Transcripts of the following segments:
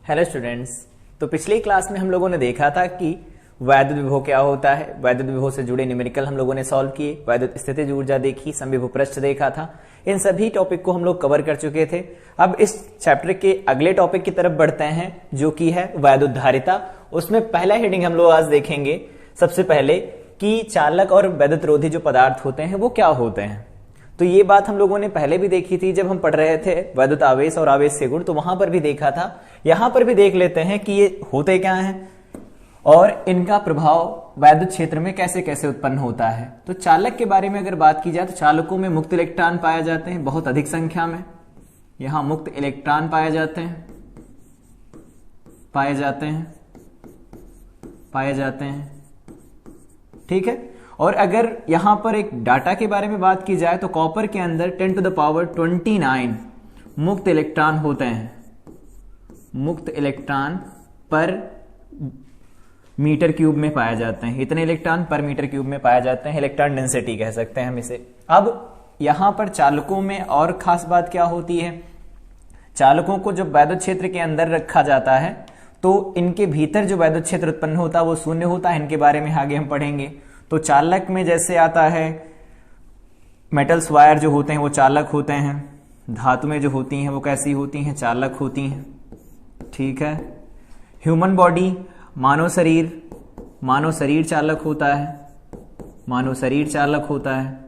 Hello students. तो पिछली class में हम लोगों ने देखा था कि वैद्युत विभव क्या होता है। वैद्युत विभव से जुड़े न्यूमेरिकल हम लोगों ने सॉल्व किए, वैद्युत स्थितिज ऊर्जा देखी, समविभव पृष्ठ देखा था। इन सभी टॉपिक को हम लोग कवर कर चुके थे। अब इस चैप्टर के अगले टॉपिक की तरफ बढ़ते हैं जो कि है वैद्युत धारिता। उसमें पहला हेडिंग हम लोग आज देखेंगे सबसे पहले कि चालक और वैद्युतरोधी जो पदार्थ होते हैं वो क्या होते हैं। तो ये बात हम लोगों ने पहले भी देखी थी जब हम पढ़ रहे थे वैद्युत आवेश और आवेश के गुण, तो वहां पर भी देखा था। यहां पर भी देख लेते हैं कि ये होते क्या हैं और इनका प्रभाव वैद्युत क्षेत्र में कैसे कैसे उत्पन्न होता है। तो चालक के बारे में अगर बात की जाए तो चालकों में मुक्त इलेक्ट्रॉन पाए जाते हैं बहुत अधिक संख्या में। यहां मुक्त इलेक्ट्रॉन पाए जाते हैं, ठीक है। और अगर यहां पर एक डाटा के बारे में बात की जाए तो कॉपर के अंदर 10 to the power 29 मुक्त इलेक्ट्रॉन होते हैं। मुक्त इलेक्ट्रॉन पर मीटर क्यूब में पाए जाते हैं। इतने इलेक्ट्रॉन पर मीटर क्यूब में पाए जाते हैं, इलेक्ट्रॉन डेंसिटी कह सकते हैं हम इसे। अब यहां पर चालकों में और खास बात क्या होती है, चालकों को जब वैद्युत क्षेत्र के अंदर रखा जाता है तो इनके भीतर जो वैद्युत क्षेत्र उत्पन्न होता है वो शून्य होता है। इनके बारे में आगे हम पढ़ेंगे। तो चालक में जैसे आता है मेटल्स वायर जो होते हैं वो चालक होते हैं, धातु में जो होती हैं वो कैसी होती हैं, चालक होती हैं, ठीक है। ह्यूमन बॉडी मानव शरीर चालक होता है,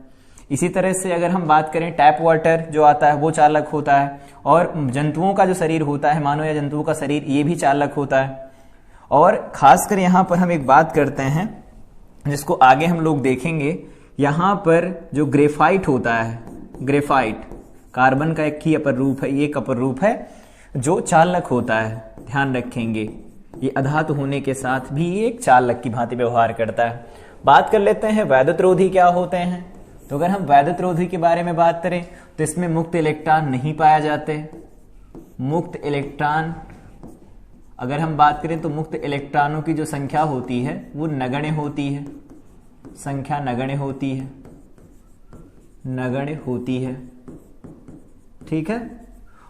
इसी तरह से अगर हम बात करें टैप वाटर जो आता है वो चालक होता है। और जंतुओं का जो शरीर होता है, मानव या जंतुओं का शरीर, ये भी चालक होता है। और खासकर यहां पर हम एक बात करते हैं जिसको आगे हम लोग देखेंगे। यहां पर जो ग्रेफाइट होता है, ग्रेफाइट कार्बन का एक ही अपर रूप है, ये एक अपर रूप है जो चालक होता है। ध्यान रखेंगे ये अधातु होने के साथ भी ये एक चालक की भांति व्यवहार करता है। बात कर लेते हैं वैद्युतरोधी क्या होते हैं। तो अगर हम वैद्युतरोधी के बारे में बात करें तो इसमें मुक्त इलेक्ट्रॉन नहीं पाए जाते। मुक्त इलेक्ट्रॉन अगर हम बात करें तो मुक्त इलेक्ट्रॉनों की जो संख्या होती है वो नगण्य होती है, ठीक है।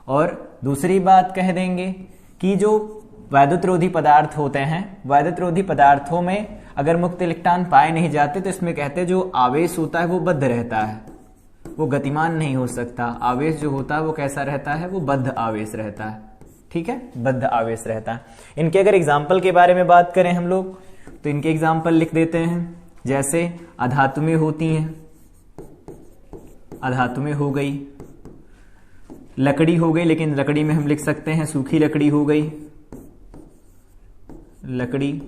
और दूसरी बात कह देंगे कि जो वैद्युतरोधी पदार्थ होते हैं, वैद्युतरोधी पदार्थों में अगर मुक्त इलेक्ट्रॉन पाए नहीं जाते तो इसमें कहते हैं जो आवेश होता है वो बद्ध रहता है, वो गतिमान नहीं हो सकता। आवेश जो होता है वो कैसा रहता है, वो बद्ध आवेश रहता है, ठीक है, बद्ध आवेश रहता है। इनके अगर एग्जाम्पल के बारे में बात करें हम लोग तो इनके एग्जाम्पल लिख देते हैं। जैसे अधातु में होती हैं, अधातु में हो गई, लकड़ी हो गई, लेकिन लकड़ी में हम लिख सकते हैं सूखी लकड़ी हो गई, लकड़ी।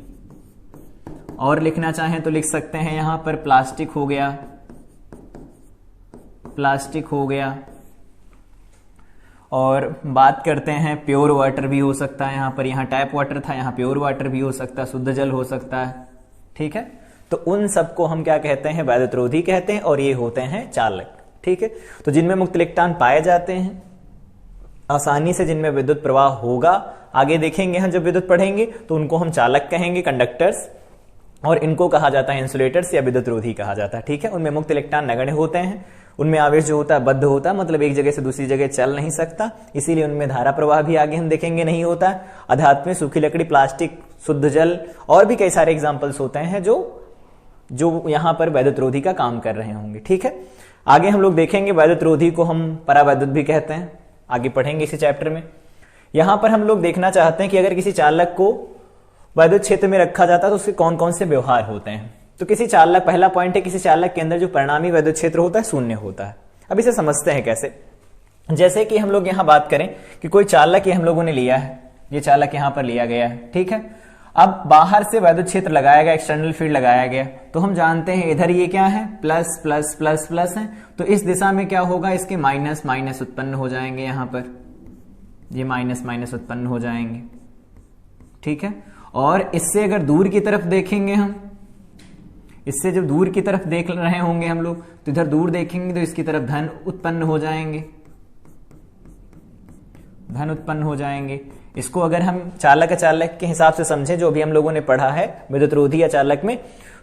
और लिखना चाहें तो लिख सकते हैं यहां पर प्लास्टिक हो गया। और बात करते हैं प्योर वाटर भी हो सकता है, यहाँ टैप वाटर था, यहाँ प्योर वाटर भी हो सकता है, शुद्ध जल हो सकता है, ठीक है। तो उन सबको हम क्या कहते हैं, वैद्युतरोधी कहते हैं और ये होते हैं चालक, ठीक है। तो जिनमें मुक्त इलेक्ट्रॉन पाए जाते हैं, आसानी से जिनमें विद्युत प्रवाह होगा, आगे देखेंगे हम जब विद्युत पढ़ेंगे तो उनको हम चालक कहेंगे, कंडक्टर्स, और इनको कहा जाता है इंसुलेटर्स या विद्युतरोधी कहा जाता है, ठीक है। उनमें मुक्त इलेक्ट्रॉन नगण्य होते हैं, उनमें आवेश जो होता है बद्ध होता है, मतलब एक जगह से दूसरी जगह चल नहीं सकता, इसीलिए उनमें धारा प्रवाह भी आगे हम देखेंगे नहीं होता है। अधातु में सूखी लकड़ी, प्लास्टिक, शुद्ध जल और भी कई सारे एग्जाम्पल्स होते हैं जो यहां पर वैद्युतरोधी का काम कर रहे होंगे, ठीक है। आगे हम लोग देखेंगे वैद्युतरोधी को हम परावैद्युत भी कहते हैं, आगे पढ़ेंगे इसी चैप्टर में। यहां पर हम लोग देखना चाहते हैं कि अगर किसी चालक को वैद्युत क्षेत्र में रखा जाता है तो उसके कौन कौन से व्यवहार होते हैं। तो किसी चालक, पहला पॉइंट है, किसी चालक के अंदर जो परिणामी वैद्युत क्षेत्र होता है शून्य होता है। अब इसे समझते हैं कैसे। जैसे कि हम लोग यहां बात करें कि कोई चालक ये हम लोगों ने लिया है, ये चालक यहां पर लिया गया है, ठीक है। अब बाहर से वैद्युत क्षेत्र लगाया गया, एक्सटर्नल फील्ड लगाया गया, तो हम जानते हैं इधर ये क्या है, प्लस प्लस प्लस प्लस है, तो इस दिशा में क्या होगा, इसके माइनस माइनस उत्पन्न हो जाएंगे, यहां पर ये माइनस माइनस उत्पन्न हो जाएंगे, ठीक है। और इससे अगर दूर की तरफ देखेंगे हम, इससे जब दूर की तरफ देख रहे होंगे हम लोग तो इधर दूर देखेंगे तो इसकी तरफ धन उत्पन्न हो जाएंगे, इसको अगर हम चालक अचालक के हिसाब से समझें, जो भी हम लोगों ने पढ़ा है विद्युतरोधी या चालक में,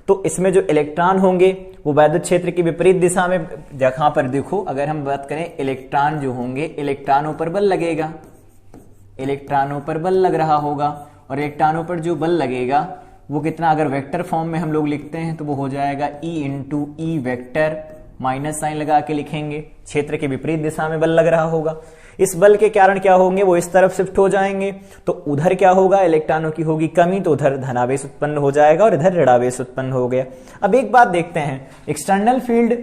तो इसमें जो इलेक्ट्रॉन होंगे वो वैद्युत क्षेत्र की विपरीत दिशा में, जहां पर देखो अगर हम बात करें इलेक्ट्रॉन जो होंगे, इलेक्ट्रॉनों पर बल लगेगा, इलेक्ट्रॉनों पर बल लग रहा होगा, और इलेक्ट्रॉनों पर जो बल लगेगा वो कितना, अगर वेक्टर फॉर्म में हम लोग लिखते हैं तो वो हो जाएगा E into E vector, minus sign लगा के लिखेंगे, क्षेत्र के विपरीत दिशा में बल लग रहा होगा। इस बल के कारण क्या होंगे, वो इस तरफ शिफ्ट हो जाएंगे, तो उधर क्या होगा, इलेक्ट्रॉनों की होगी कमी, तो उधर धनावेश उत्पन्न हो जाएगा और इधर ऋणावेश उत्पन्न हो गया। अब एक बात देखते हैं, external field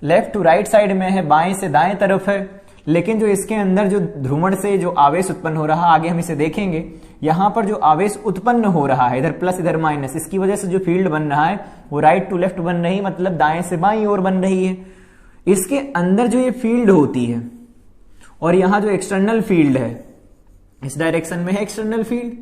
left to right side में है, बाएं से दाएं तरफ है, लेकिन जो इसके अंदर जो ध्रुवण से जो आवेश उत्पन्न हो रहा, आगे हम इसे देखेंगे, यहां पर जो आवेश उत्पन्न हो रहा है, इधर प्लस इधर माइनस, इसकी वजह से जो फील्ड बन रहा है वो राइट टू लेफ्ट बन रही, मतलब दाएं से बाईं ओर बन रही है। इसके अंदर जो ये फील्ड होती है और यहां जो एक्सटर्नल फील्ड है, इस डायरेक्शन में है एक्सटर्नल फील्ड,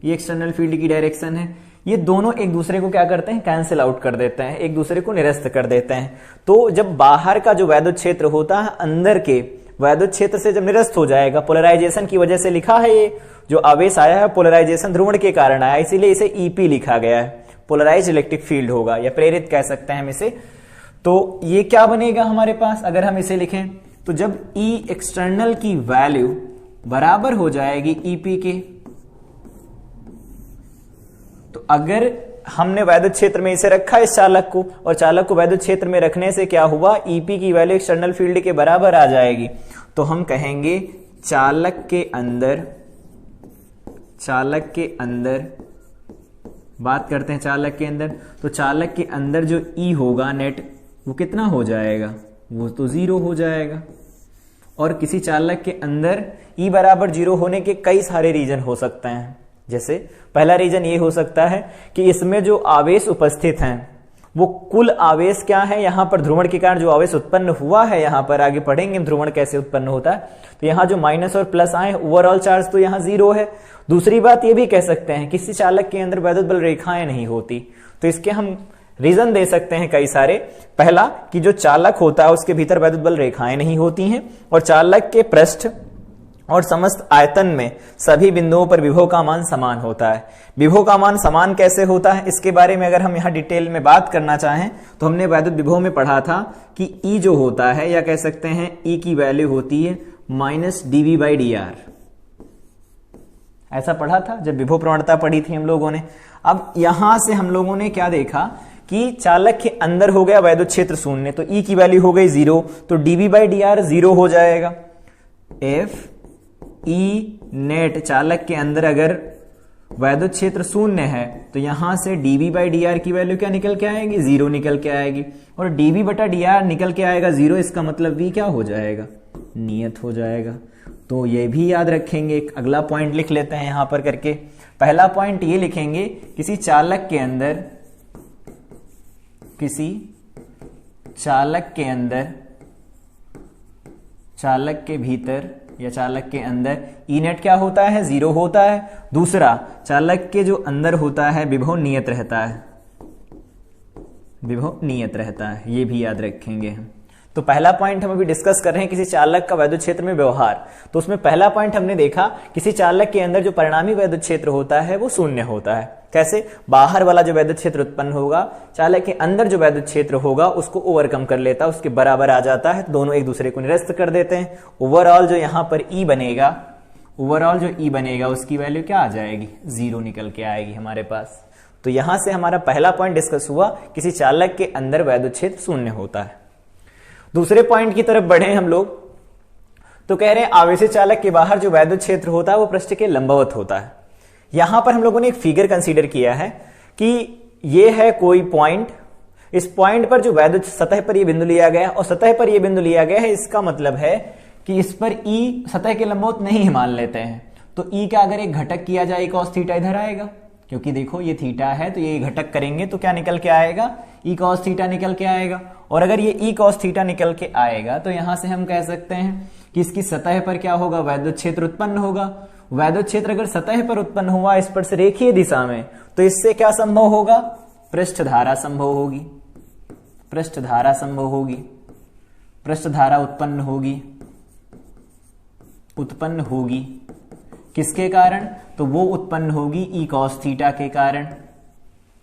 ये एक्सटर्नल फील्ड की डायरेक्शन है, ये दोनों एक दूसरे को क्या करते हैं, कैंसिल आउट कर देते हैं, एक दूसरे को निरस्त कर देते हैं। तो जब बाहर का जो वैद्युत क्षेत्र होता है अंदर के वैद्युत क्षेत्र से जब निरस्त हो जाएगा, पोलराइजेशन की वजह से लिखा है, ये जो आवेश आया है पोलराइजेशन ध्रुवण के कारण आया, इसीलिए इसे ईपी लिखा गया है, पोलराइज इलेक्ट्रिक फील्ड होगा या प्रेरित कह सकते हैं हम इसे। तो ये क्या बनेगा हमारे पास, अगर हम इसे लिखें तो जब ई एक्सटर्नल की वैल्यू बराबर हो जाएगी ईपी के, तो अगर हमने वैद्युत क्षेत्र में इसे रखा इस चालक को, और चालक को वैद्युत क्षेत्र में रखने से क्या हुआ, ईपी की वैल्यू एक्सटर्नल फील्ड के बराबर आ जाएगी, तो हम कहेंगे चालक के अंदर बात करते हैं चालक के अंदर, तो चालक के अंदर जो ई होगा नेट वो कितना हो जाएगा, वो तो 0 हो जाएगा। और किसी चालक के अंदर ई बराबर 0 होने के कई सारे रीजन हो सकते हैं। जैसे पहला रीजन ये हो सकता है कि इसमें जो आवेश उपस्थित हैं वो कुल आवेश क्या है, यहां पर ध्रुवण के कारण जो आवेश उत्पन्न हुआ है, यहां पर आगे पढ़ेंगे ध्रुवण कैसे उत्पन्न होता है, तो यहां जो माइनस और प्लस आए, ओवरऑल चार्ज तो यहां 0 है। दूसरी बात ये भी कह सकते हैं किसी चालक के अंदर वैद्युत बल रेखाएं नहीं होती, तो इसके हम रीजन दे सकते हैं कई सारे। पहला कि जो चालक होता है उसके भीतर वैद्युत बल रेखाएं नहीं होती हैं, और चालक के पृष्ठ और समस्त आयतन में सभी बिंदुओं पर विभव का मान समान होता है। विभव का मान समान कैसे होता है, इसके बारे में अगर हम यहां डिटेल में बात करना चाहें तो हमने वैद्युत विभव में पढ़ा था कि E जो होता है, या कह सकते हैं E की वैल्यू होती है -dV/dr, ऐसा पढ़ा था जब विभव प्रवणता पढ़ी थी हम लोगों ने। अब यहां से हम लोगों ने क्या देखा कि चालक के अंदर हो गया वैद्युत क्षेत्र 0, तो E की वैल्यू हो गई 0, तो dV/dr 0 हो जाएगा। F E नेट चालक के अंदर अगर वैद्युत क्षेत्र 0 है तो यहां से dV/dr की वैल्यू क्या निकल के आएगी, 0 निकल के आएगी, और dV/dr निकल के आएगा 0, इसका मतलब V क्या हो जाएगा, नियत हो जाएगा। तो ये भी याद रखेंगे। एक अगला पॉइंट लिख लेते हैं यहां पर करके। पहला पॉइंट ये लिखेंगे, किसी चालक के भीतर या चालक के अंदर ई नेट क्या होता है, 0 होता है। दूसरा, चालक के जो अंदर होता है विभव नियत रहता है, ये भी याद रखेंगे हम। तो पहला पॉइंट हम अभी डिस्कस कर रहे हैं किसी चालक का वैद्युत क्षेत्र में व्यवहार। तो उसमें पहला पॉइंट हमने देखा किसी चालक के अंदर जो परिणामी वैद्युत क्षेत्र होता है वो 0 होता है। कैसे, बाहर वाला जो वैद्युत क्षेत्र उत्पन्न होगा चालक के अंदर जो वैद्युत क्षेत्र होगा उसको ओवरकम कर लेता है, उसके बराबर आ जाता है, दोनों एक दूसरे को निरस्त कर देते हैं। ओवरऑल जो यहां पर ई बनेगा उसकी वैल्यू क्या आ जाएगी, 0 निकल के आएगी हमारे पास। तो यहां से हमारा पहला पॉइंट डिस्कस हुआ, किसी चालक के अंदर वैद्युत क्षेत्र 0 होता है। दूसरे पॉइंट की तरफ बढ़े हम लोग, तो कह रहे हैं आवेशित चालक के बाहर जो वैद्युत क्षेत्र होता है वो पृष्ठ के लंबवत होता है। यहां पर हम लोगों ने एक फिगर कंसीडर किया है कि ये है कोई पॉइंट, इस पॉइंट पर जो वैद्युत सतह पर ये बिंदु लिया गया और सतह पर ये बिंदु लिया गया है, इसका मतलब है कि इस पर ई सतह के लंबवत नहीं मान लेते हैं। तो ई का अगर एक घटक किया जाए cos थीटा इधर आएगा, क्योंकि देखो ये थीटा है तो ये घटक करेंगे तो क्या निकल के आएगा, ई cos थीटा निकल के आएगा। और अगर ये ई cos थीटा निकल के आएगा तो यहां से हम कह सकते हैं कि इसकी सतह पर क्या होगा, वैद्युत क्षेत्र उत्पन्न होगा। वैद्युत क्षेत्र अगर सतह पर उत्पन्न हुआ इस पर से रेखीय दिशा में, तो इससे क्या संभव होगा, पृष्ठ धारा संभव होगी, पृष्ठ धारा उत्पन्न होगी। किसके कारण, तो वो उत्पन्न होगी ई cos थीटा के कारण।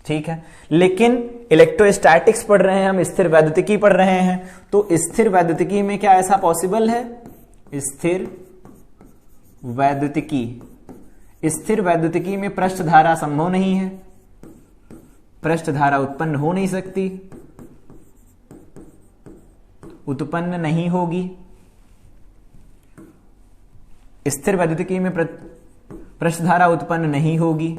ठीक है, लेकिन इलेक्ट्रोस्टैटिक्स पढ़ रहे हैं हम, स्थिर वैद्युतिकी पढ़ रहे हैं, तो स्थिर वैद्युतिकी में क्या ऐसा पॉसिबल है, स्थिर वैद्युतिकी, स्थिर वैद्युतिकी में पृष्ठ धारा संभव नहीं है, पृष्ठ धारा उत्पन्न हो नहीं सकती, उत्पन्न नहीं होगी। स्थिर वैद्युतिकी में पृष्ठ धारा उत्पन्न नहीं होगी,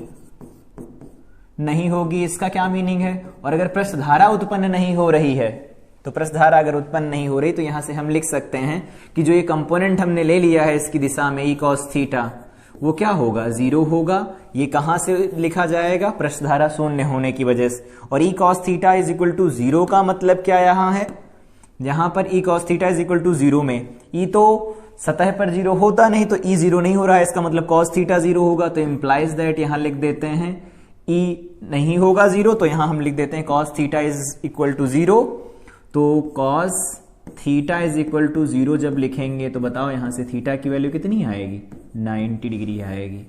नहीं होगी, इसका क्या मीनिंग है? और अगर पृष्ठ धारा उत्पन्न नहीं हो रही है, तो पृष्ठ धारा अगर उत्पन्न नहीं हो रही तो यहां से हम लिख सकते हैं कि जो ये कंपोनेंट हमने ले लिया है इसकी दिशा में, e cos थीटा, वो क्या होगा? 0 होगा। ये कहां से लिखा जाएगा? पृष्ठ धारा शून्य होने की वजह से। और e cos theta is equal to 0 का मतलब क्या यहां है? यहां पर e cos theta is equal to 0 में e तो सतह पर 0 होता नहीं, तो e 0 नहीं हो रहा है, इसका मतलब cos थीटा 0 होगा। तो इंप्लाइज दैट यहां लिख देते हैं e नहीं होगा 0, तो यहां हम लिख देते हैं cos theta is equal to 0। तो cos theta is equal to 0 जब लिखेंगे तो बताओ यहां से थीटा की वैल्यू कितनी आएगी? 90 डिग्री आएगी।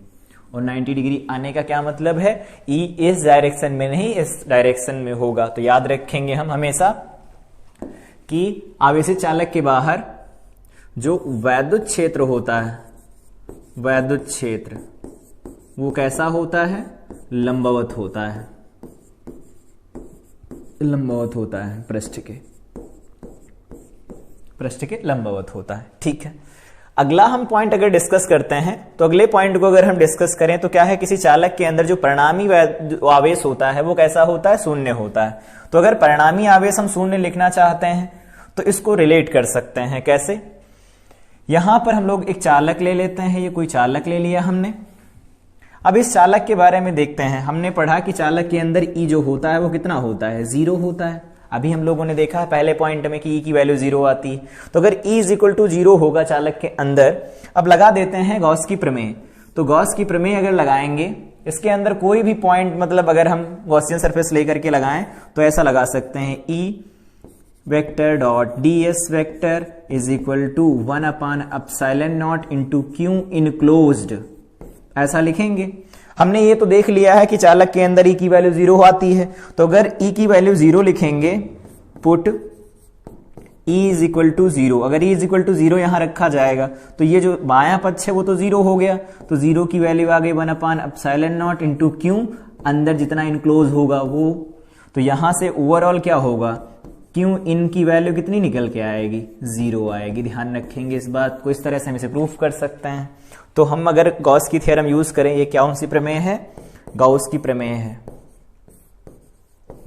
और 90 डिग्री आने का क्या मतलब है? E इस डायरेक्शन में नहीं, इस डायरेक्शन में होगा। तो याद रखेंगे हम हमेशा कि आवेशित चालक के बाहर जो वैद्युत क्षेत्र होता है, वैद्युत क्षेत्र वो कैसा होता है? लंबवत होता है, लंबवत होता है, पृष्ठ के लंबवत होता है। ठीक है, अगला हम पॉइंट अगर डिस्कस करते हैं तो अगले पॉइंट को अगर हम डिस्कस करें तो क्या है? किसी चालक के अंदर जो परिणामी आवेश होता है वो कैसा होता है? शून्य होता है। तो अगर परिणामी आवेश हम शून्य लिखना चाहते हैं तो इसको रिलेट कर सकते हैं। कैसे? यहां पर हम लोग एक चालक ले लेते हैं, ये कोई चालक ले लिया हमने। अब इस चालक के बारे में देखते हैं। हमने पढ़ा कि चालक के अंदर E जो होता है वो कितना होता है? 0 होता है। अभी हम लोगों ने देखा है पहले पॉइंट में कि E की वैल्यू 0 आती है। तो अगर E इज इक्वल टू 0 होगा चालक के अंदर, अब लगा देते हैं गॉस की प्रमेय। तो गॉस की प्रमेय अगर लगाएंगे, इसके अंदर कोई भी पॉइंट, मतलब अगर हम गॉसियन सरफेस लेकर के लगाएं तो ऐसा लगा सकते हैं E vector dot ds vector is equal to 1/ε0 into Q enclosed, ऐसा लिखेंगे। हमने ये तो देख लिया है कि चालक के अंदर E की वैल्यू 0 आती है। तो अगर E की वैल्यू 0 लिखेंगे, put E is equal to 0, अगर E इज इक्वल टू 0 यहां रखा जाएगा तो ये जो बायां पक्ष है वो तो 0 हो गया। तो 0 की वैल्यू आ गई 1/ε0 इंटू Q, अंदर जितना इनक्लोज होगा वो। तो यहां से ओवरऑल क्या होगा? Q इन की वैल्यू कितनी निकल के आएगी? 0 आएगी। ध्यान रखेंगे इस बात को, इस तरह से हम इसे प्रूफ कर सकते हैं। तो हम अगर गॉस की थ्योरम यूज करें, ये क्या सी प्रमेय है? गॉस की प्रमेय है,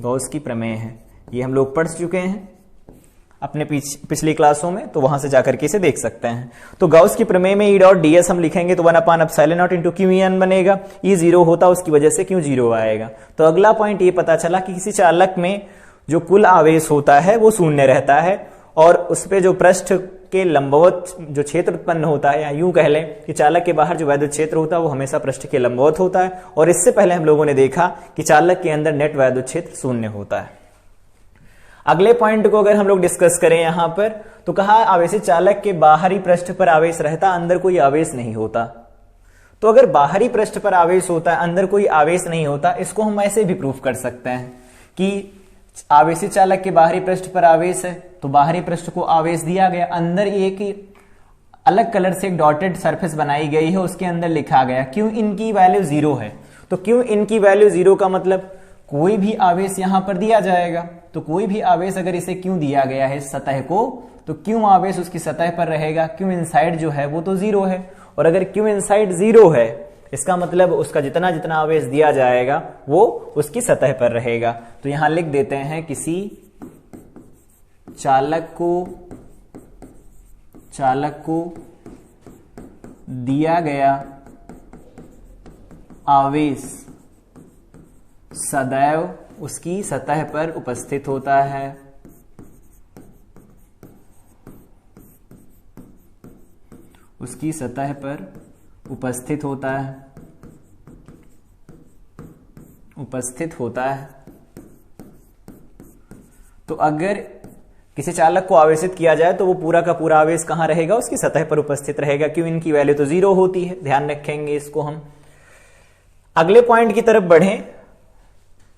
गॉस की प्रमेय है। ये हम लोग पढ़ चुके हैं अपने पिछली क्लासों में, तो वहां से जाकर के इसे देख सकते हैं। तो गॉस की प्रमेय में E डॉट ds हम लिखेंगे तो 1/ε0 इंटू Qen बनेगा। E 0 होता उसकी वजह से Q 0 आएगा। तो अगला पॉइंट ये पता चला कि किसी चालक में जो कुल आवेश होता है वो शून्य रहता है, और उस पे जो पृष्ठ के लंबवत जो क्षेत्र उत्पन्न होता है, या यूं कह लें कि चालक के बाहर जो वैद्युत क्षेत्र होता है वो हमेशा पृष्ठ के लंबवत होता है। और इससे पहले हम लोगों ने देखा कि चालक के अंदर नेट वैद्युत क्षेत्र शून्य होता है। अगले पॉइंट को अगर हम लोग डिस्कस करें यहां पर, तो कहा आवेशित चालक के बाहरी पृष्ठ पर आवेश रहता, अंदर कोई आवेश नहीं होता। तो अगर बाहरी पृष्ठ पर आवेश होता है, अंदर कोई आवेश नहीं होता, इसको हम ऐसे भी प्रूफ कर सकते हैं कि आवेशित चालक के बाहरी पृष्ठ पर आवेश है, तो बाहरी पृष्ठ को आवेश दिया गया, अंदर एक अलग कलर से एक डॉटेड सरफेस बनाई गई है, उसके अंदर लिखा गया Q इनकी वैल्यू 0 है। तो Q इनकी वैल्यू 0 का मतलब कोई भी आवेश यहां पर दिया जाएगा। तो कोई भी आवेश अगर इसे Q दिया गया है सतह को, तो Q आवेश उसकी सतह पर रहेगा, Q इनसाइड जो है वो तो 0 है। और अगर Q इनसाइड 0 है, इसका मतलब उसका जितना जितना आवेश दिया जाएगा वो उसकी सतह पर रहेगा। तो यहां लिख देते हैं किसी चालक को दिया गया आवेश सदैव उसकी सतह पर उपस्थित होता है। उसकी सतह पर उपस्थित होता है। तो अगर किसी चालक को आवेशित किया जाए तो वो पूरा का पूरा आवेश कहां रहेगा? उसकी सतह पर उपस्थित रहेगा। क्यों? इनकी वैल्यू तो 0 होती है। ध्यान रखेंगे इसको हम। अगले पॉइंट की तरफ बढ़ें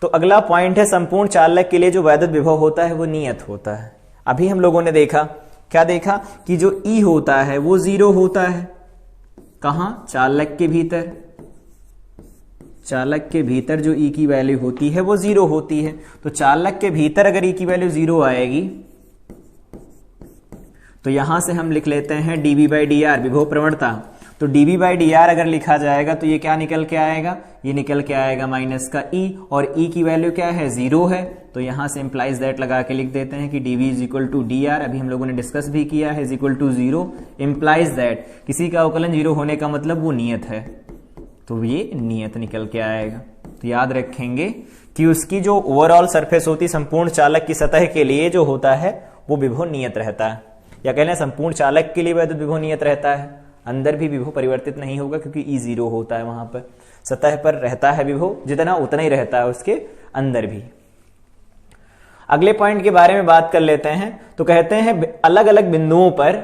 तो अगला पॉइंट है संपूर्ण चालक के लिए जो वैद्युत विभव होता है वो नियत होता है। अभी हम लोगों ने देखा, क्या देखा कि जो E होता है वो 0 होता है। कहां? चालक के भीतर। चालक के भीतर जो ई की वैल्यू होती है वो 0 होती है। तो चालक के भीतर अगर ई की वैल्यू 0 आएगी तो यहां से हम लिख लेते हैं dV/dr विभव प्रवणता। तो dV/dr अगर लिखा जाएगा तो ये क्या निकल के आएगा? ये निकल के आएगा माइनस का ई, और ई की वैल्यू क्या है? 0 है। तो यहां से इंप्लाइज दैट लगा के लिख देते हैं कि dV=dr, अभी हम लोगों ने डिस्कस भी किया है, =0 इंप्लाइज दैट किसी का अवकलन 0 होने का मतलब वो नियत है, तो ये नियत निकल के आएगा। तो याद रखेंगे कि उसकी जो ओवरऑल सरफेस होती संपूर्ण चालक की सतह के लिए जो होता है वो विभव नियत रहता है, या कह लें संपूर्ण चालक के लिए वैद्युत विभव नियत रहता है। अंदर भी विभव परिवर्तित नहीं होगा क्योंकि ई 0 होता है, वहां पर सतह पर रहता है विभव जितना उतना ही रहता है उसके अंदर भी। अगले पॉइंट के बारे में बात कर लेते हैं। तो कहते हैं अलग अलग बिंदुओं पर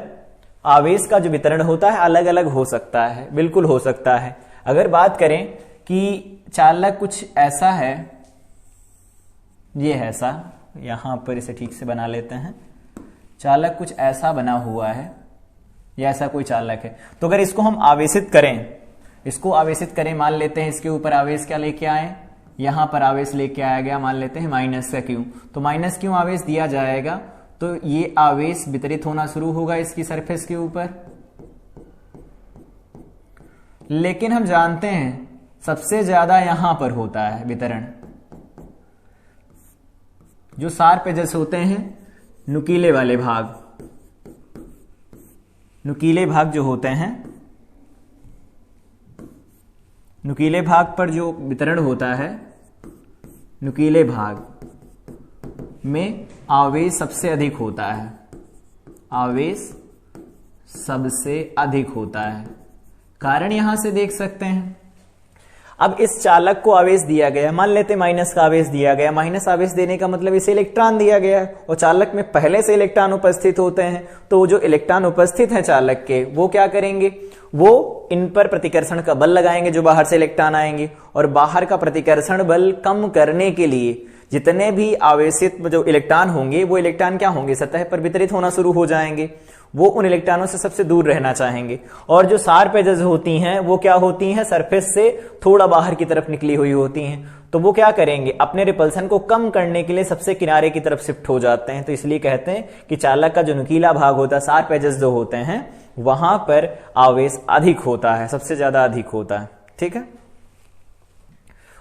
आवेश का जो वितरण होता है अलग अलग हो सकता है, बिल्कुल हो सकता है। अगर बात करें कि चालक कुछ ऐसा है, ये है ऐसा, यहां पर इसे ठीक से बना लेते हैं, चालक कुछ ऐसा बना हुआ है, या ऐसा कोई चालक है, तो अगर इसको हम आवेशित करें, इसको आवेशित करें, मान लेते हैं इसके ऊपर आवेश क्या लेके आए, यहां पर आवेश लेके आया गया, मान लेते हैं माइनस का क्यू, तो माइनस क्यू आवेश दिया जाएगा तो ये आवेश वितरित होना शुरू होगा इसकी सरफेस के ऊपर। लेकिन हम जानते हैं सबसे ज्यादा यहां पर होता है वितरण, जो शार्प एजेस होते हैं, नुकीले वाले भाग, नुकीले भाग जो होते हैं, नुकीले भाग पर जो वितरण होता है, नुकीले भाग में आवेश सबसे अधिक होता है, आवेश सबसे अधिक होता है। कारण यहां से देख सकते हैं। अब इस चालक को आवेश दिया गया, मान लेते माइनस का आवेश दिया गया, माइनस आवेश देने का मतलब इसे इलेक्ट्रॉन दिया गया है और चालक में पहले से इलेक्ट्रॉन उपस्थित होते हैं, तो जो इलेक्ट्रॉन उपस्थित है चालक के वो क्या करेंगे, वो इन पर प्रतिकर्षण का बल लगाएंगे जो बाहर से इलेक्ट्रॉन आएंगे, और बाहर का प्रतिकर्षण बल कम करने के लिए जितने भी आवेशित जो इलेक्ट्रॉन होंगे वो इलेक्ट्रॉन क्या होंगे, सतह पर वितरित होना शुरू हो जाएंगे, वो उन इलेक्ट्रॉनों से सबसे दूर रहना चाहेंगे। और जो शार्प एजेस होती हैं वो क्या होती हैं, सरफेस से थोड़ा बाहर की तरफ निकली हुई होती हैं, तो वो क्या करेंगे, अपने रिपल्सन को कम करने के लिए सबसे किनारे की तरफ शिफ्ट हो जाते हैं। तो इसलिए कहते हैं कि चालक का जो नुकीला भाग होता है, शार्प एजेस जो होते हैं, वहां पर आवेश अधिक होता है, सबसे ज्यादा अधिक होता है। ठीक है,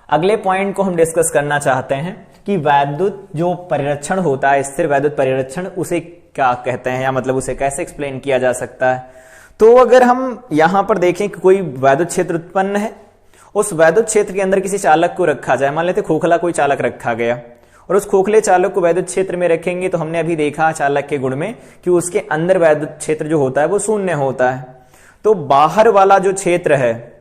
अगले पॉइंट को हम डिस्कस करना चाहते हैं कि वैद्युत जो परिरक्षण होता है, स्थिर वैद्युत परिरक्षण, उसे क्या कहते हैं, या मतलब उसे कैसे एक्सप्लेन किया जा सकता है। तो अगर हम यहां पर देखें कि कोई वैद्युत क्षेत्र उत्पन्न है, उस वैद्युत क्षेत्र के अंदर किसी चालक को रखा जाए, मान लेते खोखला कोई चालक रखा गया, और उस खोखले चालक को वैद्युत क्षेत्र में रखेंगे, तो हमने अभी देखा चालक के गुण में कि उसके अंदर वैद्युत क्षेत्र जो होता है वो शून्य होता है। तो बाहर वाला जो क्षेत्र है,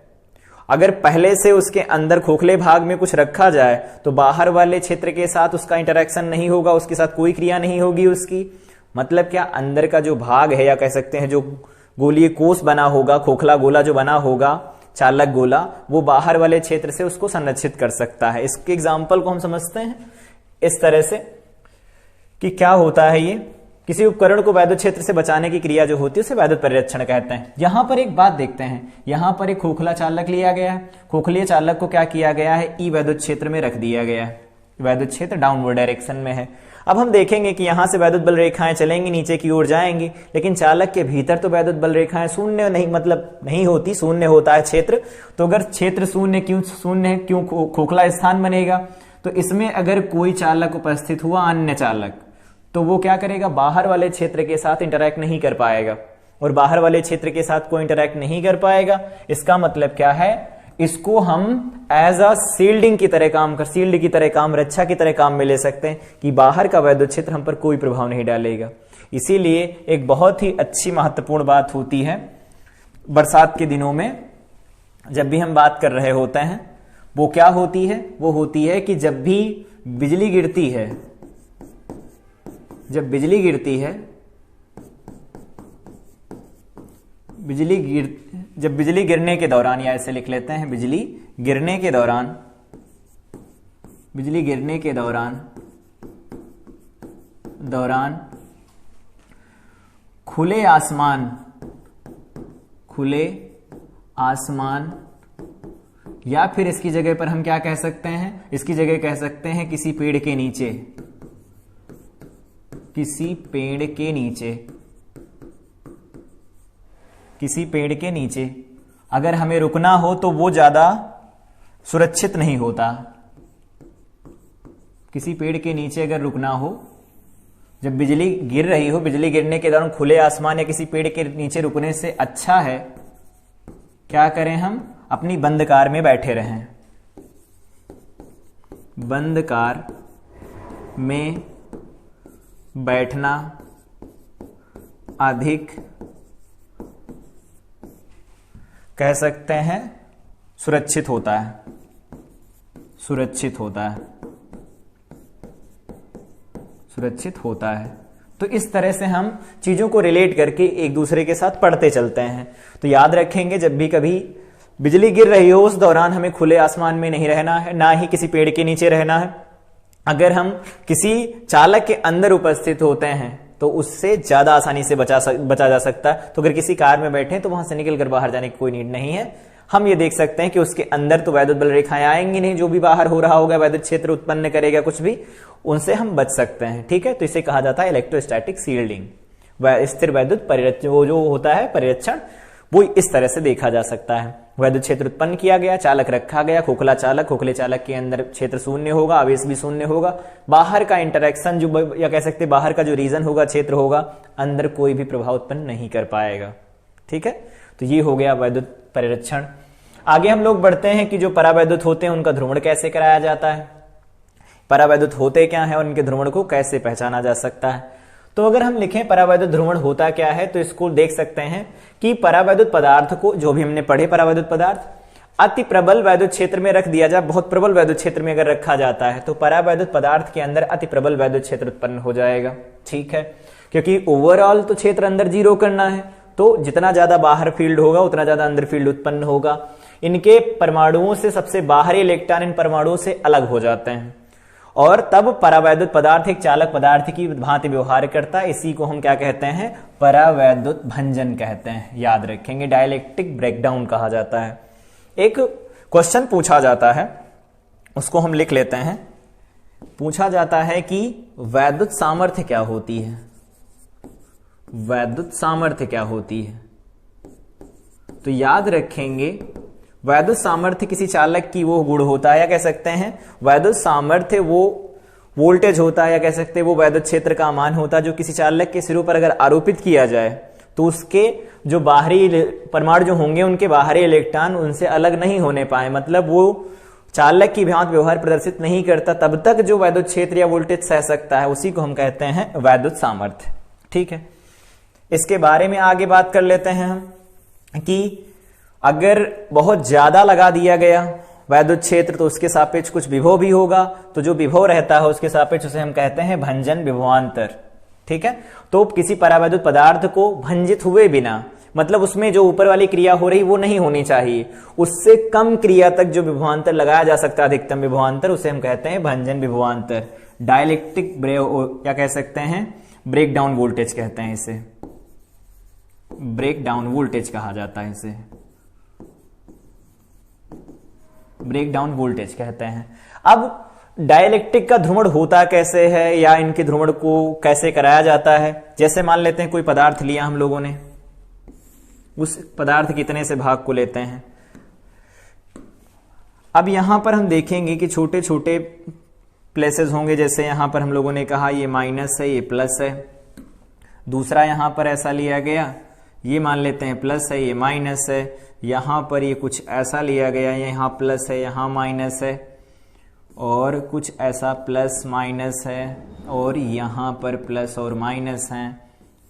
अगर पहले से उसके अंदर खोखले भाग में कुछ रखा जाए तो बाहर वाले क्षेत्र के साथ उसका इंटरेक्शन नहीं होगा, उसके साथ कोई क्रिया नहीं होगी उसकी। मतलब क्या, अंदर का जो भाग है, या कह सकते हैं जो गोलीय कोष बना होगा, खोखला गोला जो बना होगा, चालक गोला, वो बाहर वाले क्षेत्र से उसको संरक्षित कर सकता है। इसके एग्जाम्पल को हम समझते हैं इस तरह से कि क्या होता है, ये किसी उपकरण को वैद्युत क्षेत्र से बचाने की क्रिया जो होती है उसे वैद्युत परिरक्षण कहते हैं। यहां पर एक बात देखते हैं, यहां पर एक खोखला चालक लिया गया है, खोखले चालक को क्या किया गया है, ई वैद्युत क्षेत्र में रख दिया गया है, वैद्युत क्षेत्र डाउनवर्ड डायरेक्शन में है। अब हम देखेंगे कि यहां से वैद्युत बल रेखाएं चलेंगी, नीचे की ओर जाएंगी, लेकिन चालक के भीतर तो वैद्युत बल रेखाएं शून्य नहीं, मतलब नहीं होती, शून्य होता है क्षेत्र। तो अगर क्षेत्र शून्य क्यों शून्य है, क्यों खोखला स्थान बनेगा, तो इसमें अगर कोई चालक उपस्थित हुआ, अन्य चालक, तो वो क्या करेगा, बाहर वाले क्षेत्र के साथ इंटरैक्ट नहीं कर पाएगा, और बाहर वाले क्षेत्र के साथ कोई इंटरैक्ट नहीं कर पाएगा। इसका मतलब क्या है, इसको हम एज अ शील्डिंग की तरह काम कर, शील्ड की तरह काम, रक्षा की तरह काम में ले सकते हैं कि बाहर का वैद्युत क्षेत्र हम पर कोई प्रभाव नहीं डालेगा। इसीलिए एक बहुत ही अच्छी महत्वपूर्ण बात होती है बरसात के दिनों में, जब भी हम बात कर रहे होते हैं, वो क्या होती है, वो होती है कि जब भी बिजली गिरती है, जब बिजली गिरती है, जब बिजली गिरने के दौरान, या ऐसे लिख लेते हैं, बिजली गिरने के दौरान, बिजली गिरने के दौरान खुले आसमान, या फिर इसकी जगह पर हम क्या कह सकते हैं, इसकी जगह कह सकते हैं किसी पेड़ के नीचे, किसी पेड़ के नीचे, किसी पेड़ के नीचे अगर हमें रुकना हो तो वो ज्यादा सुरक्षित नहीं होता। किसी पेड़ के नीचे अगर रुकना हो, जब बिजली गिर रही हो, बिजली गिरने के दौरान खुले आसमान या किसी पेड़ के नीचे रुकने से अच्छा है क्या करें, हम अपनी बंद कार में बैठे रहें। बंद कार में बैठना अधिक कह सकते हैं सुरक्षित होता है, सुरक्षित होता है, सुरक्षित होता है। तो इस तरह से हम चीजों को रिलेट करके एक दूसरे के साथ पढ़ते चलते हैं। तो याद रखेंगे, जब भी कभी बिजली गिर रही हो उस दौरान हमें खुले आसमान में नहीं रहना है, ना ही किसी पेड़ के नीचे रहना है। अगर हम किसी चालक के अंदर उपस्थित होते हैं तो उससे ज्यादा आसानी से बचा जा सकता है। तो अगर किसी कार में बैठे तो वहां से निकलकर बाहर जाने की कोई नीड नहीं है। हम ये देख सकते हैं कि उसके अंदर तो वैद्युत बल रेखाएं आएंगी नहीं, जो भी बाहर हो रहा होगा वैद्युत क्षेत्र उत्पन्न करेगा कुछ भी, उनसे हम बच सकते हैं। ठीक है, तो इसे कहा जाता है इलेक्ट्रोस्टैटिक शील्डिंग। स्थिर वैद्युत परिरक्षण, वो जो होता है परिरक्षण, वो इस तरह से देखा जा सकता है। वैद्युत क्षेत्र उत्पन्न किया गया, चालक रखा गया, खोखला चालक, खोखले चालक के अंदर क्षेत्र शून्य होगा, आवेश भी शून्य होगा, बाहर का इंटरेक्शन जो, या कह सकते बाहर का जो रीजन होगा, क्षेत्र होगा, अंदर कोई भी प्रभाव उत्पन्न नहीं कर पाएगा। ठीक है, तो ये हो गया वैद्युत परिरक्षण। आगे हम लोग बढ़ते हैं कि जो परावैद्युत होते हैं उनका ध्रुवण कैसे कराया जाता है, परावैद्युत होते क्या है और उनके ध्रुवण को कैसे पहचाना जा सकता है। तो अगर हम लिखें परावैद्युत ध्रुवण होता क्या है, तो इसको देख सकते हैं कि परावैद्युत पदार्थ को, जो भी हमने पढ़े परावैद्युत पदार्थ, अति प्रबल वैद्युत क्षेत्र में रख दिया जाए, बहुत प्रबल वैद्युत क्षेत्र में अगर रखा जाता है तो परावैद्युत पदार्थ के अंदर अति प्रबल वैद्युत क्षेत्र उत्पन्न हो जाएगा। ठीक है, क्योंकि ओवरऑल तो क्षेत्र अंदर 0 करना है, तो जितना ज्यादा बाहर फील्ड होगा उतना ज्यादा अंदर फील्ड उत्पन्न होगा। इनके परमाणुओं से सबसे बाहरी इलेक्ट्रॉन इन परमाणुओं से अलग हो जाते हैं और तब परावैद्युत पदार्थ एक चालक पदार्थ की भांति व्यवहार करता है। इसी को हम क्या कहते हैं, परावैद्युत भंजन कहते हैं। याद रखेंगे, डायलेक्ट्रिक ब्रेकडाउन कहा जाता है। एक क्वेश्चन पूछा जाता है, उसको हम लिख लेते हैं। पूछा जाता है कि वैद्युत सामर्थ्य क्या होती है, वैद्युत सामर्थ्य क्या होती है। तो याद रखेंगे, वैद्युत सामर्थ्य किसी चालक की वो गुण होता है, या कह सकते हैं वैद्युत सामर्थ्य वो वोल्टेज होता है, या कह सकते हैं वो वैद्युत क्षेत्र का मान होता है जो किसी चालक के सिरों पर अगर आरोपित किया जाए तो उसके जो बाहरी परमाणु जो होंगे उनके बाहरी इलेक्ट्रॉन उनसे अलग नहीं होने पाए, मतलब वो चालक की भांति व्यवहार प्रदर्शित नहीं करता, तब तक जो वैद्युत क्षेत्र या वोल्टेज सह सकता है उसी को हम कहते हैं वैद्युत सामर्थ्य। ठीक है, इसके बारे में आगे बात कर लेते हैं हम कि अगर बहुत ज्यादा लगा दिया गया वैद्युत क्षेत्र तो उसके सापेक्ष कुछ विभव भी होगा, तो जो विभव रहता है उसके सापेक्ष उसे हम कहते हैं भंजन विभवांतर। ठीक है, तो किसी परावैद्युत पदार्थ को भंजित हुए बिना, मतलब उसमें जो ऊपर वाली क्रिया हो रही वो नहीं होनी चाहिए, उससे कम क्रिया तक जो विभवांतर लगाया जा सकता है, अधिकतम विभवांतर, उसे हम कहते हैं भंजन विभवांतर। डायलेक्ट्रिक क्या कह सकते हैं, ब्रेक डाउन वोल्टेज कहते हैं इसे, ब्रेक डाउन वोल्टेज कहा जाता है इसे, ब्रेक डाउन वोल्टेज कहते हैं। अब डाइलेक्ट्रिक का ध्रुवण होता कैसे है या इनके ध्रुवण को कैसे कराया जाता है। जैसे मान लेते हैं कोई पदार्थ लिया हम लोगों ने, उस पदार्थ के इतने से भाग को लेते हैं। अब यहां पर हम देखेंगे कि छोटे छोटे प्लेसेस होंगे, जैसे यहां पर हम लोगों ने कहा ये माइनस है, ये प्लस है। दूसरा यहां पर ऐसा लिया गया, ये मान लेते हैं प्लस है, ये माइनस है। यहां पर ये कुछ ऐसा लिया गया, यहां प्लस है, यहां माइनस है, और कुछ ऐसा प्लस माइनस है, और यहां पर प्लस और माइनस है,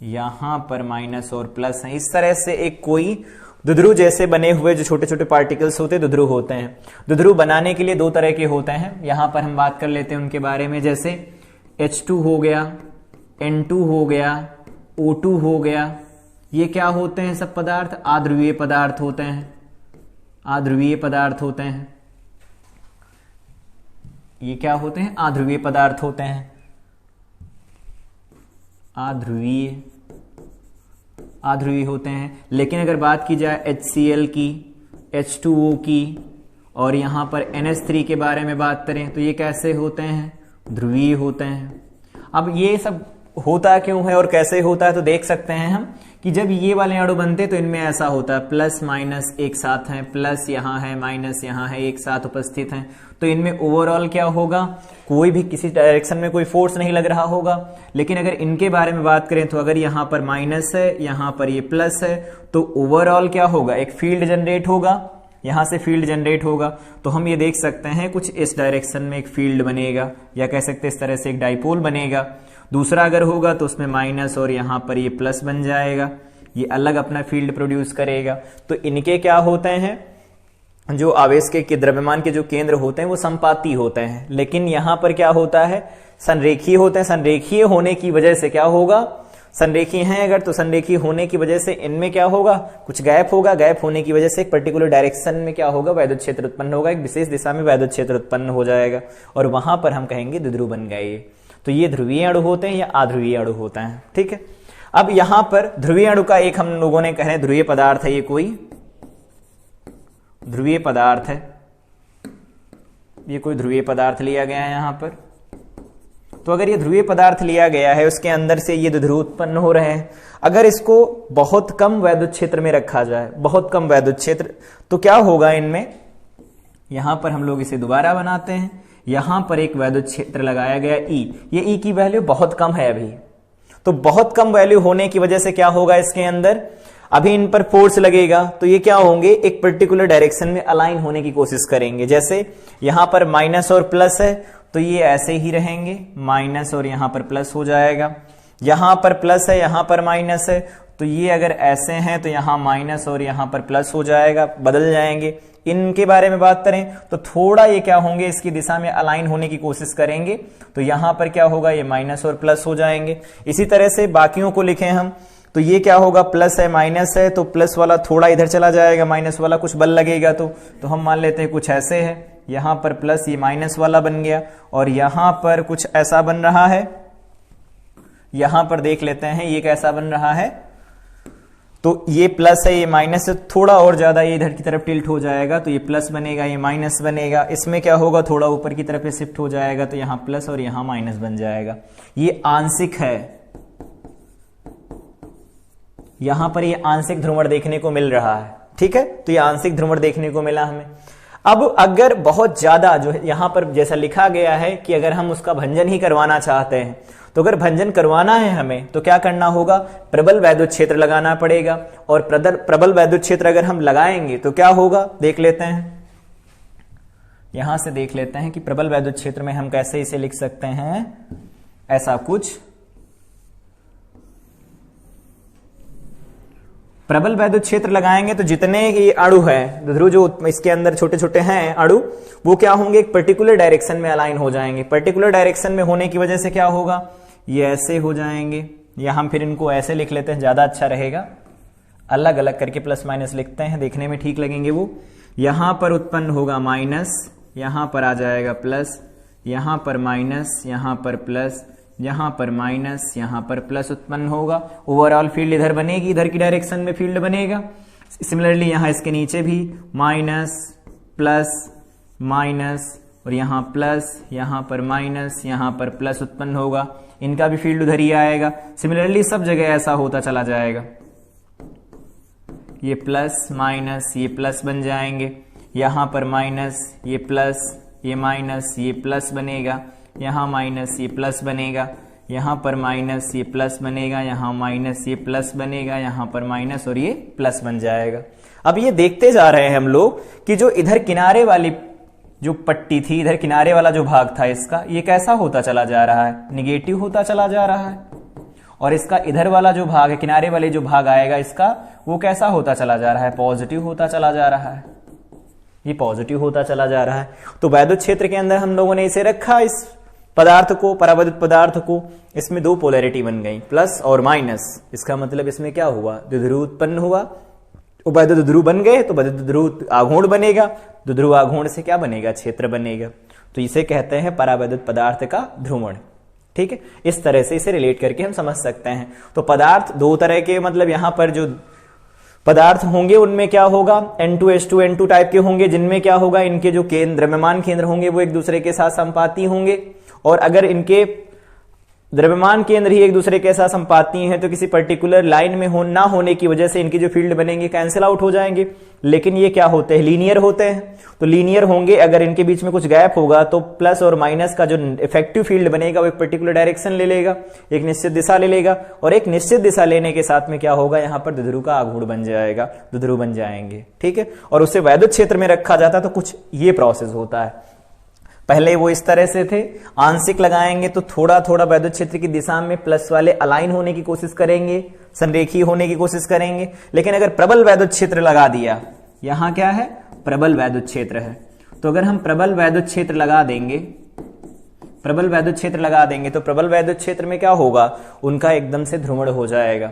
यहां पर माइनस और प्लस है। इस तरह से एक कोई दुध्रु जैसे बने हुए जो छोटे छोटे पार्टिकल्स होते हैं दुध्रु होते हैं। दुध्रु बनाने के लिए दो तरह के होते हैं, यहां पर हम बात कर लेते हैं उनके बारे में। जैसे H2 हो गया, N2 हो गया, O2 हो गया, ये क्या होते हैं सब पदार्थ, आध्रुवीय पदार्थ होते हैं, आध्रुवीय पदार्थ होते हैं। ये क्या होते हैं, आध्रुवीय पदार्थ होते हैं, आध्रुवीय होते हैं। लेकिन अगर बात की जाए HCl की, H2O की, और यहां पर NH3 के बारे में बात करें तो ये कैसे होते हैं, ध्रुवीय होते हैं। अब ये सब होता क्यों है और कैसे होता है, तो देख सकते हैं हम कि जब ये वाले अणु बनते तो इनमें ऐसा होता है, प्लस माइनस एक साथ हैं, प्लस यहाँ है माइनस यहाँ है, एक साथ उपस्थित हैं, तो इनमें ओवरऑल क्या होगा, कोई भी किसी डायरेक्शन में कोई फोर्स नहीं लग रहा होगा। लेकिन अगर इनके बारे में बात करें तो अगर यहाँ पर माइनस है, यहाँ पर ये प्लस है, तो ओवरऑल क्या होगा, एक फील्ड जनरेट होगा, यहां से फील्ड जनरेट होगा। तो हम ये देख सकते हैं कुछ इस डायरेक्शन में एक फील्ड बनेगा, या कह सकते हैं इस तरह से एक डाइपोल बनेगा। दूसरा अगर होगा तो उसमें माइनस और यहां पर ये प्लस बन जाएगा, ये अलग अपना फील्ड प्रोड्यूस करेगा। तो इनके क्या होते हैं, जो आवेश के द्रव्यमान के जो केंद्र होते हैं वो संपाती होते हैं, लेकिन यहां पर क्या होता है, संरेखीय होते हैं। संरेखीय होने की वजह से क्या होगा, संरेखीय हैं अगर तो संरेखीय होने की वजह से इनमें क्या होगा, कुछ गैप होगा, गैप होने की वजह से एक पर्टिकुलर डायरेक्शन में क्या होगा, वैद्युत क्षेत्र उत्पन्न होगा, एक विशेष दिशा में वैद्युत क्षेत्र उत्पन्न हो जाएगा, और वहां पर हम कहेंगे द्विध्रुव बन गए ये। तो ये ध्रुवीय अणु होते हैं या अध्रुवीय अणु होते हैं, ठीक है। अब यहां पर ध्रुवीय अणु का एक हम लोगों ने कहे ध्रुवीय पदार्थ है, ये कोई ध्रुवीय पदार्थ है, ये कोई ध्रुवीय पदार्थ लिया गया है यहां पर। तो अगर ये ध्रुवीय पदार्थ लिया गया है, उसके अंदर से ये द्विध्रुव उत्पन्न हो रहे हैं, अगर इसको बहुत कम वैद्युत क्षेत्र में रखा जाए, बहुत कम वैद्युत क्षेत्र, तो क्या होगा इनमें, यहां पर हम लोग इसे दोबारा बनाते हैं, यहां पर एक वैद्युत क्षेत्र लगाया गया E, ये E की वैल्यू बहुत कम है अभी, तो बहुत कम वैल्यू होने की वजह से क्या होगा, इसके अंदर अभी इन पर फोर्स लगेगा, तो ये क्या होंगे, एक पर्टिकुलर डायरेक्शन में अलाइन होने की कोशिश करेंगे। जैसे यहां पर माइनस और प्लस है तो ये ऐसे ही रहेंगे, माइनस और यहां पर प्लस हो जाएगा, यहां पर प्लस है यहां पर माइनस है, तो ये अगर ऐसे हैं तो यहां माइनस और यहां पर प्लस हो जाएगा, बदल जाएंगे। इनके बारे में बात करें तो थोड़ा ये क्या होंगे, इसकी दिशा में अलाइन होने की कोशिश करेंगे, तो यहां पर क्या होगा, ये माइनस और प्लस हो जाएंगे। इसी तरह से बाकियों को लिखें हम, तो ये क्या होगा, प्लस है माइनस है, तो प्लस वाला थोड़ा इधर चला जाएगा, माइनस वाला कुछ बल लगेगा, तो हम मान लेते हैं कुछ ऐसे है, यहां पर प्लस ये माइनस वाला बन गया, और यहां पर कुछ ऐसा बन रहा है, यहां पर देख लेते हैं ये कैसा बन रहा है, तो ये प्लस है ये माइनस है, थोड़ा और ज्यादा ये इधर की तरफ टिल्ट हो जाएगा, तो ये प्लस बनेगा ये माइनस बनेगा, इसमें क्या होगा, थोड़ा ऊपर की तरफ शिफ्ट हो जाएगा, तो यहां प्लस और यहां माइनस बन जाएगा। ये आंशिक है, यहां पर ये आंशिक ध्रुवण देखने को मिल रहा है, ठीक है, तो ये आंशिक ध्रुवण देखने को मिला हमें। अब अगर बहुत ज्यादा जो यहां पर जैसा लिखा गया है कि अगर हम उसका भंजन ही करवाना चाहते हैं, तो अगर भंजन करवाना है हमें तो क्या करना होगा, प्रबल वैद्युत क्षेत्र लगाना पड़ेगा, और प्रबल वैद्युत क्षेत्र अगर हम लगाएंगे तो क्या होगा, देख लेते हैं, यहां से देख लेते हैं कि प्रबल वैद्युत क्षेत्र में हम कैसे इसे लिख सकते हैं, ऐसा कुछ, प्रबल वैद्युत क्षेत्र लगाएंगे तो जितने ये अणु है द्विध्रुव जो इसके अंदर छोटे छोटे हैं अणु, वो क्या होंगे, एक पर्टिकुलर डायरेक्शन में अलाइन हो जाएंगे। पर्टिकुलर डायरेक्शन में होने की वजह से क्या होगा, ये ऐसे हो जाएंगे, या हम फिर इनको ऐसे लिख लेते हैं, ज्यादा अच्छा रहेगा, अलग अलग करके प्लस माइनस लिखते हैं, देखने में ठीक लगेंगे वो। यहां पर उत्पन्न होगा माइनस, यहां पर आ जाएगा प्लस, यहां पर माइनस, यहां पर प्लस, यहां पर माइनस, यहां पर प्लस उत्पन्न होगा। ओवरऑल फील्ड इधर बनेगी, इधर की डायरेक्शन में फील्ड बनेगा। सिमिलरली यहां इसके नीचे भी माइनस प्लस माइनस, और यहां प्लस, यहां पर माइनस, यहां पर प्लस उत्पन्न होगा, इनका भी फील्ड उधर ही आएगा। सिमिलरली सब जगह ऐसा होता चला जाएगा, ये प्लस माइनस ये प्लस बन जाएंगे, यहां पर माइनस ये प्लस, ये माइनस ये प्लस बनेगा, यहां माइनस ये प्लस बनेगा, यहां पर माइनस ये प्लस बनेगा, यहां माइनस ये प्लस बनेगा, यहां पर माइनस और ये प्लस बन जाएगा। अब ये देखते जा रहे हैं हम लोग कि जो इधर किनारे वाली जो पट्टी थी, इधर किनारे वाला जो भाग था इसका, ये कैसा होता चला जा रहा है, निगेटिव होता चला जा रहा है, और इसका इधर वाला जो भाग है, किनारे वाले जो भाग आएगा इसका, वो कैसा होता चला जा रहा है, पॉजिटिव होता चला जा रहा है, ये पॉजिटिव होता चला जा रहा है। तो वैद्युत क्षेत्र के अंदर हम लोगों ने इसे रखा, इस पदार्थ को, परावैद्युत पदार्थ को, इसमें दो पोलैरिटी बन गई, प्लस और माइनस। इसका मतलब इसमें क्या हुआ, द्विध्रुव उत्पन्न हुआ, वैद्युत द्विध्रुव बन गए तो वैद्युत द्विध्रुव आघूर्ण बनेगा, द्विध्रुव आघूर्ण से क्या बनेगा, क्षेत्र बनेगा। तो इसे कहते हैं परावैद्युत पदार्थ का ध्रुवण, ठीक है। इस तरह से इसे रिलेट करके हम समझ सकते हैं। तो पदार्थ दो तरह के, मतलब यहां पर जो पदार्थ होंगे उनमें क्या होगा, N2H2 N2 टाइप के होंगे, जिनमें क्या होगा, इनके जो केंद्र द्रव्यमान केंद्र होंगे वो एक दूसरे के साथ संपाती होंगे, और अगर इनके द्रव्यमान केंद्र ही एक दूसरे के साथ संपाती हैं तो किसी पर्टिकुलर लाइन में ना होने की वजह से इनकी जो फील्ड बनेंगे कैंसिल आउट हो जाएंगे। लेकिन ये क्या होते हैं, लीनियर होते हैं, तो लीनियर होंगे, अगर इनके बीच में कुछ गैप होगा तो प्लस और माइनस का जो इफेक्टिव फील्ड बनेगा वो एक पर्टिकुलर डायरेक्शन ले लेगा, एक निश्चित दिशा ले लेगा, और एक निश्चित दिशा लेने के साथ में क्या होगा, यहां पर द्विध्रुव का आघूर्ण बन जाएगा, द्विध्रुव बन जाएंगे, ठीक है। और उसे वैद्युत क्षेत्र में रखा जाता है तो कुछ ये प्रोसेस होता है। पहले वो इस तरह से थे, आंशिक लगाएंगे तो थोड़ा थोड़ा वैद्युत क्षेत्र की दिशा में प्लस वाले अलाइन होने की कोशिश करेंगे, संरेखीय होने की कोशिश करेंगे। लेकिन अगर प्रबल वैद्युत क्षेत्र लगा दिया, यहां क्या है, प्रबल वैद्युत क्षेत्र है, तो अगर हम प्रबल वैद्युत क्षेत्र लगा देंगे, प्रबल वैद्युत क्षेत्र लगा देंगे तो प्रबल वैद्युत क्षेत्र में क्या होगा, उनका एकदम से ध्रुवण हो जाएगा,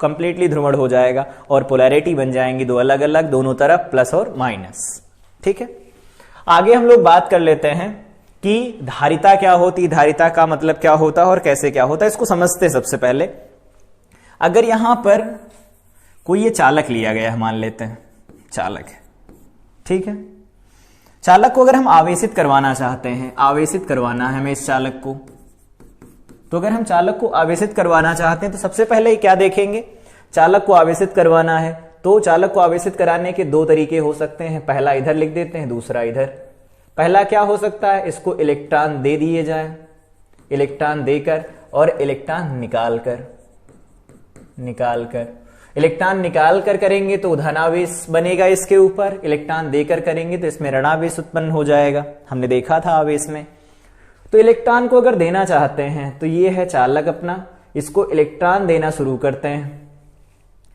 कंप्लीटली ध्रुवण हो जाएगा, और पोलैरिटी बन जाएंगी दो अलग अलग, दोनों तरफ प्लस और माइनस, ठीक है। आगे हम लोग बात कर लेते हैं कि धारिता क्या होती, धारिता का मतलब क्या होता है और कैसे क्या होता है, इसको समझते हैं। सबसे पहले अगर यहां पर कोई ये चालक लिया गया है, मान लेते हैं चालक है, ठीक है। चालक को अगर हम आवेशित करवाना चाहते हैं, आवेशित करवाना है हमें इस चालक को, तो अगर हम चालक को आवेशित करवाना चाहते हैं तो सबसे पहले क्या देखेंगे, चालक को आवेशित करवाना है तो चालक को आवेशित कराने के दो तरीके हो सकते हैं, पहला इधर लिख देते हैं, दूसरा इधर। पहला क्या हो सकता है, इसको इलेक्ट्रॉन दे दिए जाए, इलेक्ट्रॉन देकर और इलेक्ट्रॉन निकालकर इलेक्ट्रॉन निकालकर करेंगे तो धनावेश बनेगा इसके ऊपर, इलेक्ट्रॉन देकर करेंगे तो इसमें ऋणावेश उत्पन्न हो जाएगा, हमने देखा था आवेश में। तो इलेक्ट्रॉन को अगर देना चाहते हैं तो ये है चालक अपना, इसको इलेक्ट्रॉन देना शुरू करते हैं,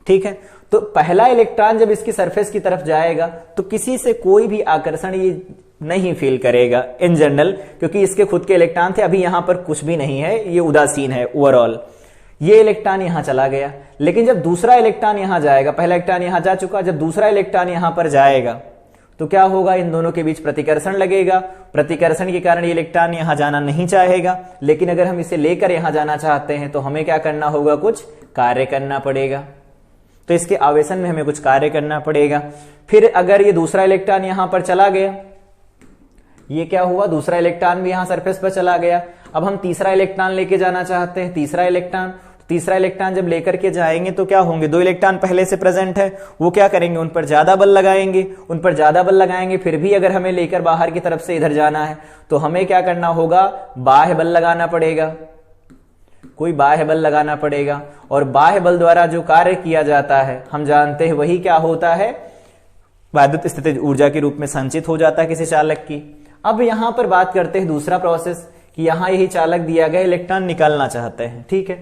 ठीक है। तो पहला इलेक्ट्रॉन जब इसकी सरफेस की तरफ जाएगा तो किसी से कोई भी आकर्षण ये नहीं फील करेगा इन जनरल, क्योंकि इसके खुद के इलेक्ट्रॉन थे, अभी यहां पर कुछ भी नहीं है, ये उदासीन है ओवरऑल। ये इलेक्ट्रॉन यहां चला गया, लेकिन जब दूसरा इलेक्ट्रॉन यहां जाएगा, पहला इलेक्ट्रॉन यहां जा चुका, जब दूसरा इलेक्ट्रॉन यहां पर जाएगा तो क्या होगा, इन दोनों के बीच प्रतिकर्षण लगेगा, प्रतिकर्षण के कारण ये इलेक्ट्रॉन यहां जाना नहीं चाहेगा। लेकिन अगर हम इसे लेकर यहां जाना चाहते हैं तो हमें क्या करना होगा, कुछ कार्य करना पड़ेगा, तो इसके आवेशन में हमें कुछ कार्य करना पड़ेगा। फिर अगर ये दूसरा इलेक्ट्रॉन यहां पर चला गया, ये क्या हुआ, दूसरा इलेक्ट्रॉन भी यहां सरफेस पर चला गया। अब हम तीसरा इलेक्ट्रॉन लेके जाना चाहते हैं, तीसरा इलेक्ट्रॉन जब लेकर के जाएंगे तो क्या होंगे, दो इलेक्ट्रॉन पहले से प्रेजेंट है, वो क्या करेंगे, उन पर ज्यादा बल लगाएंगे, फिर भी अगर हमें लेकर बाहर की तरफ से इधर जाना है तो हमें क्या करना होगा, बाह्य बल लगाना पड़ेगा, कोई बाह्य बल लगाना पड़ेगा। और बाह्य बल द्वारा जो कार्य किया जाता है हम जानते हैं वही क्या होता है, वैद्युत स्थितिज ऊर्जा के रूप में संचित हो जाता है किसी चालक की। अब यहां पर बात करते हैं दूसरा प्रोसेस, कि यहां यही चालक दिया गया, इलेक्ट्रॉन निकालना चाहते हैं, ठीक है।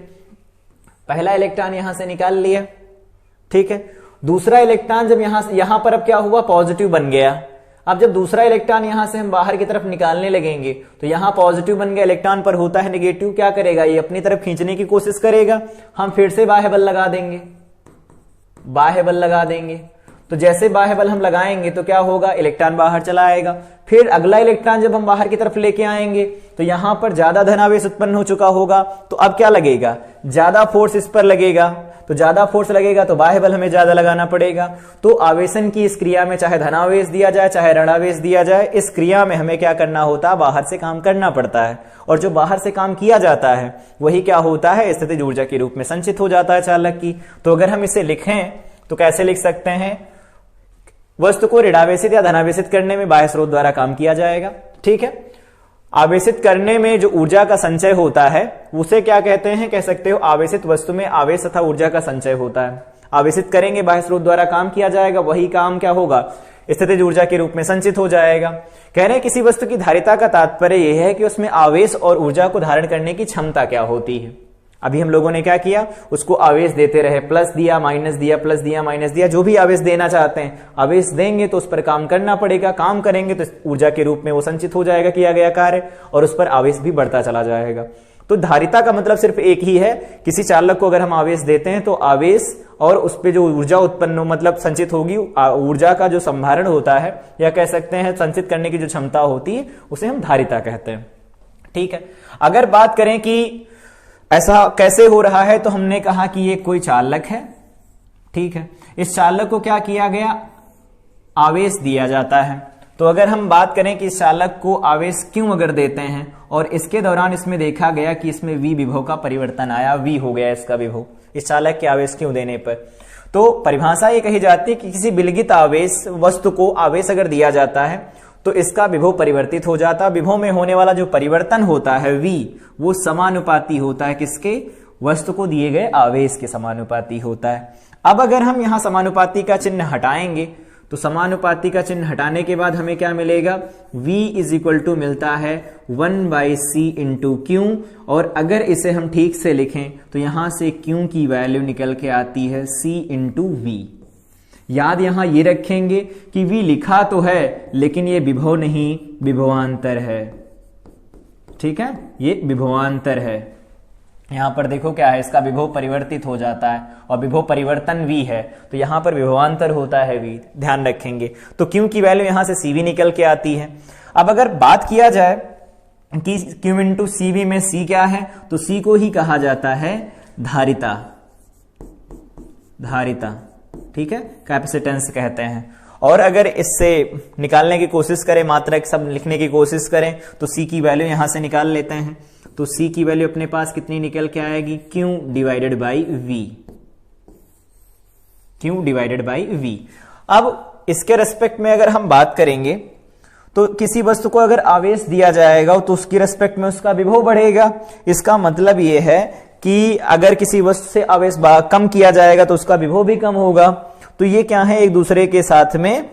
पहला इलेक्ट्रॉन यहां से निकाल लिया, ठीक है। दूसरा इलेक्ट्रॉन जब यहां पर अब क्या हुआ, पॉजिटिव बन गया। अब जब दूसरा इलेक्ट्रॉन यहां से हम बाहर की तरफ निकालने लगेंगे तो यहां पॉजिटिव बन गया, इलेक्ट्रॉन पर होता है नेगेटिव, क्या करेगा, ये अपनी तरफ खींचने की कोशिश करेगा, हम फिर से बाह्य बल लगा देंगे, तो जैसे बाह्य बल हम लगाएंगे तो क्या होगा, इलेक्ट्रॉन बाहर चला आएगा। फिर अगला इलेक्ट्रॉन जब हम बाहर की तरफ लेके आएंगे तो यहां पर ज्यादा धनावेश उत्पन्न हो चुका होगा, तो अब क्या लगेगा, ज्यादा फोर्स इस पर लगेगा, तो ज्यादा फोर्स लगेगा तो बाह्य बल हमें ज्यादा लगाना पड़ेगा। तो आवेशन की इस क्रिया में चाहे धनावेश दिया जाए चाहे ऋणावेश दिया जाए, इस क्रिया में हमें क्या करना होता है, बाहर से काम करना पड़ता है, और जो बाहर से काम किया जाता है वही क्या होता है, स्थितिज ऊर्जा के रूप में संचित हो जाता है चालक की। तो अगर हम इसे लिखें तो कैसे लिख सकते हैं, वस्तु को ऋणावेशित या धनावेशित करने में बाह्य स्रोत द्वारा काम किया जाएगा, ठीक है। आवेशित करने में जो ऊर्जा का संचय होता है उसे क्या कहते हैं, कह सकते हो आवेशित वस्तु में आवेश तथा ऊर्जा का संचय होता है। आवेशित करेंगे, बाह्य स्रोत द्वारा काम किया जाएगा, वही काम क्या होगा, स्थितिज ऊर्जा के रूप में संचित हो जाएगा। कह रहे हैं किसी वस्तु की धारिता का तात्पर्य यह है कि उसमें आवेश और ऊर्जा को धारण करने की क्षमता क्या होती है। अभी हम लोगों ने क्या किया, उसको आवेश देते रहे, प्लस दिया माइनस दिया, प्लस दिया माइनस दिया, जो भी आवेश देना चाहते हैं, आवेश देंगे तो उस पर काम करना पड़ेगा, काम करेंगे तो ऊर्जा के रूप में वो संचित हो जाएगा किया गया कार्य, और उस पर आवेश भी बढ़ता चला जाएगा। तो धारिता का मतलब सिर्फ एक ही है, किसी चालक को अगर हम आवेश देते हैं तो आवेश और उस पर जो ऊर्जा उत्पन्न मतलब संचित होगी, ऊर्जा का जो संभारण होता है या कह सकते हैं संचित करने की जो क्षमता होती है उसे हम धारिता कहते हैं, ठीक है। अगर बात करें कि ऐसा कैसे हो रहा है, तो हमने कहा कि ये कोई चालक है, ठीक है। इस चालक को क्या किया गया, आवेश दिया जाता है। तो अगर हम बात करें कि इस चालक को आवेश क्यों अगर देते हैं और इसके दौरान इसमें देखा गया कि इसमें V विभव का परिवर्तन आया, V हो गया इसका विभव इस चालक के आवेश क्यों देने पर, तो परिभाषा ये कही जाती है कि किसी विलगित आवेश वस्तु को आवेश अगर दिया जाता है तो इसका विभव परिवर्तित हो जाता है। विभव में होने वाला जो परिवर्तन होता है V, वो समानुपाती होता है किसके, वस्तु को दिए गए आवेश के समानुपाती होता है। अब अगर हम यहां समानुपाती का चिन्ह हटाएंगे तो समानुपाती का चिन्ह हटाने के बाद हमें क्या मिलेगा, V इज इक्वल टू मिलता है 1/c इंटू क्यू, और अगर इसे हम ठीक से लिखें तो यहां से क्यू की वैल्यू निकल के आती है c इंटू वी। याद यहां ये रखेंगे कि V लिखा तो है लेकिन ये विभव नहीं, विभवांतर है। ठीक है, ये विभवांतर है। यहां पर देखो क्या है, इसका विभव परिवर्तित हो जाता है और विभव परिवर्तन V है, तो यहां पर विभवांतर होता है V, ध्यान रखेंगे। तो Q की वैल्यू यहां से CV निकल के आती है। अब अगर बात किया जाए कि Q इंटू CV में C क्या है, तो C को ही कहा जाता है धारिता, धारिता, ठीक है, कैपेसिटेंस कहते हैं। और अगर इससे निकालने की कोशिश करें, मात्रक सब लिखने की कोशिश करें, तो C की वैल्यू यहां से निकाल लेते हैं। तो C की वैल्यू अपने पास कितनी निकल के आएगी, Q divided by V, Q divided by V। अब इसके रेस्पेक्ट में अगर हम बात करेंगे तो किसी वस्तु को अगर आवेश दिया जाएगा तो उसकी रेस्पेक्ट में उसका विभव बढ़ेगा। इसका मतलब यह है कि अगर किसी वस्तु से आवेश कम किया जाएगा तो उसका विभव भी कम होगा। तो ये क्या है, एक दूसरे के साथ में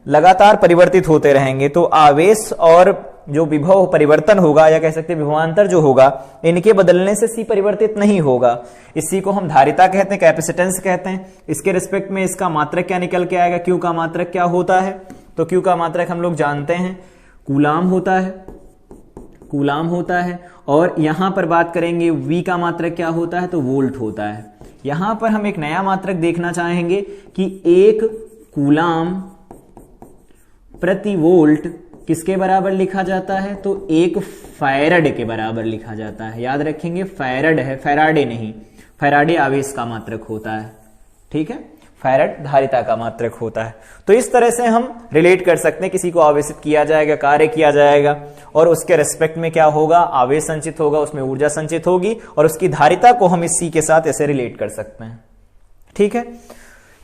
लगातार परिवर्तित होते रहेंगे। तो आवेश और जो विभव परिवर्तन होगा, या कह सकते हैं विभवांतर जो होगा, इनके बदलने से C परिवर्तित नहीं होगा। इस C को हम धारिता कहते हैं, कैपेसिटेंस कहते हैं। इसके रिस्पेक्ट में इसका मात्रक क्या निकल के आएगा, Q का मात्रक क्या होता है, तो Q का मात्रक हम लोग जानते हैं कूलाम होता है, कूलाम होता है। और यहां पर बात करेंगे V का मात्रक क्या होता है, तो वोल्ट होता है। यहां पर हम एक नया मात्रक देखना चाहेंगे कि 1 कूलाम प्रति वोल्ट किसके बराबर लिखा जाता है, तो 1 फैराड के बराबर लिखा जाता है। याद रखेंगे फैराड है, फैराडे नहीं, फैराडे आवेश का मात्रक होता है। ठीक है, फैराड धारिता का मात्रक होता है। तो इस तरह से हम रिलेट कर सकते हैं, किसी को आवेशित किया जाएगा, कार्य किया जाएगा और उसके रेस्पेक्ट में क्या होगा, आवेश संचित होगा, उसमें ऊर्जा संचित होगी और उसकी धारिता को हम इस C के साथ ऐसे रिलेट कर सकते हैं। ठीक है,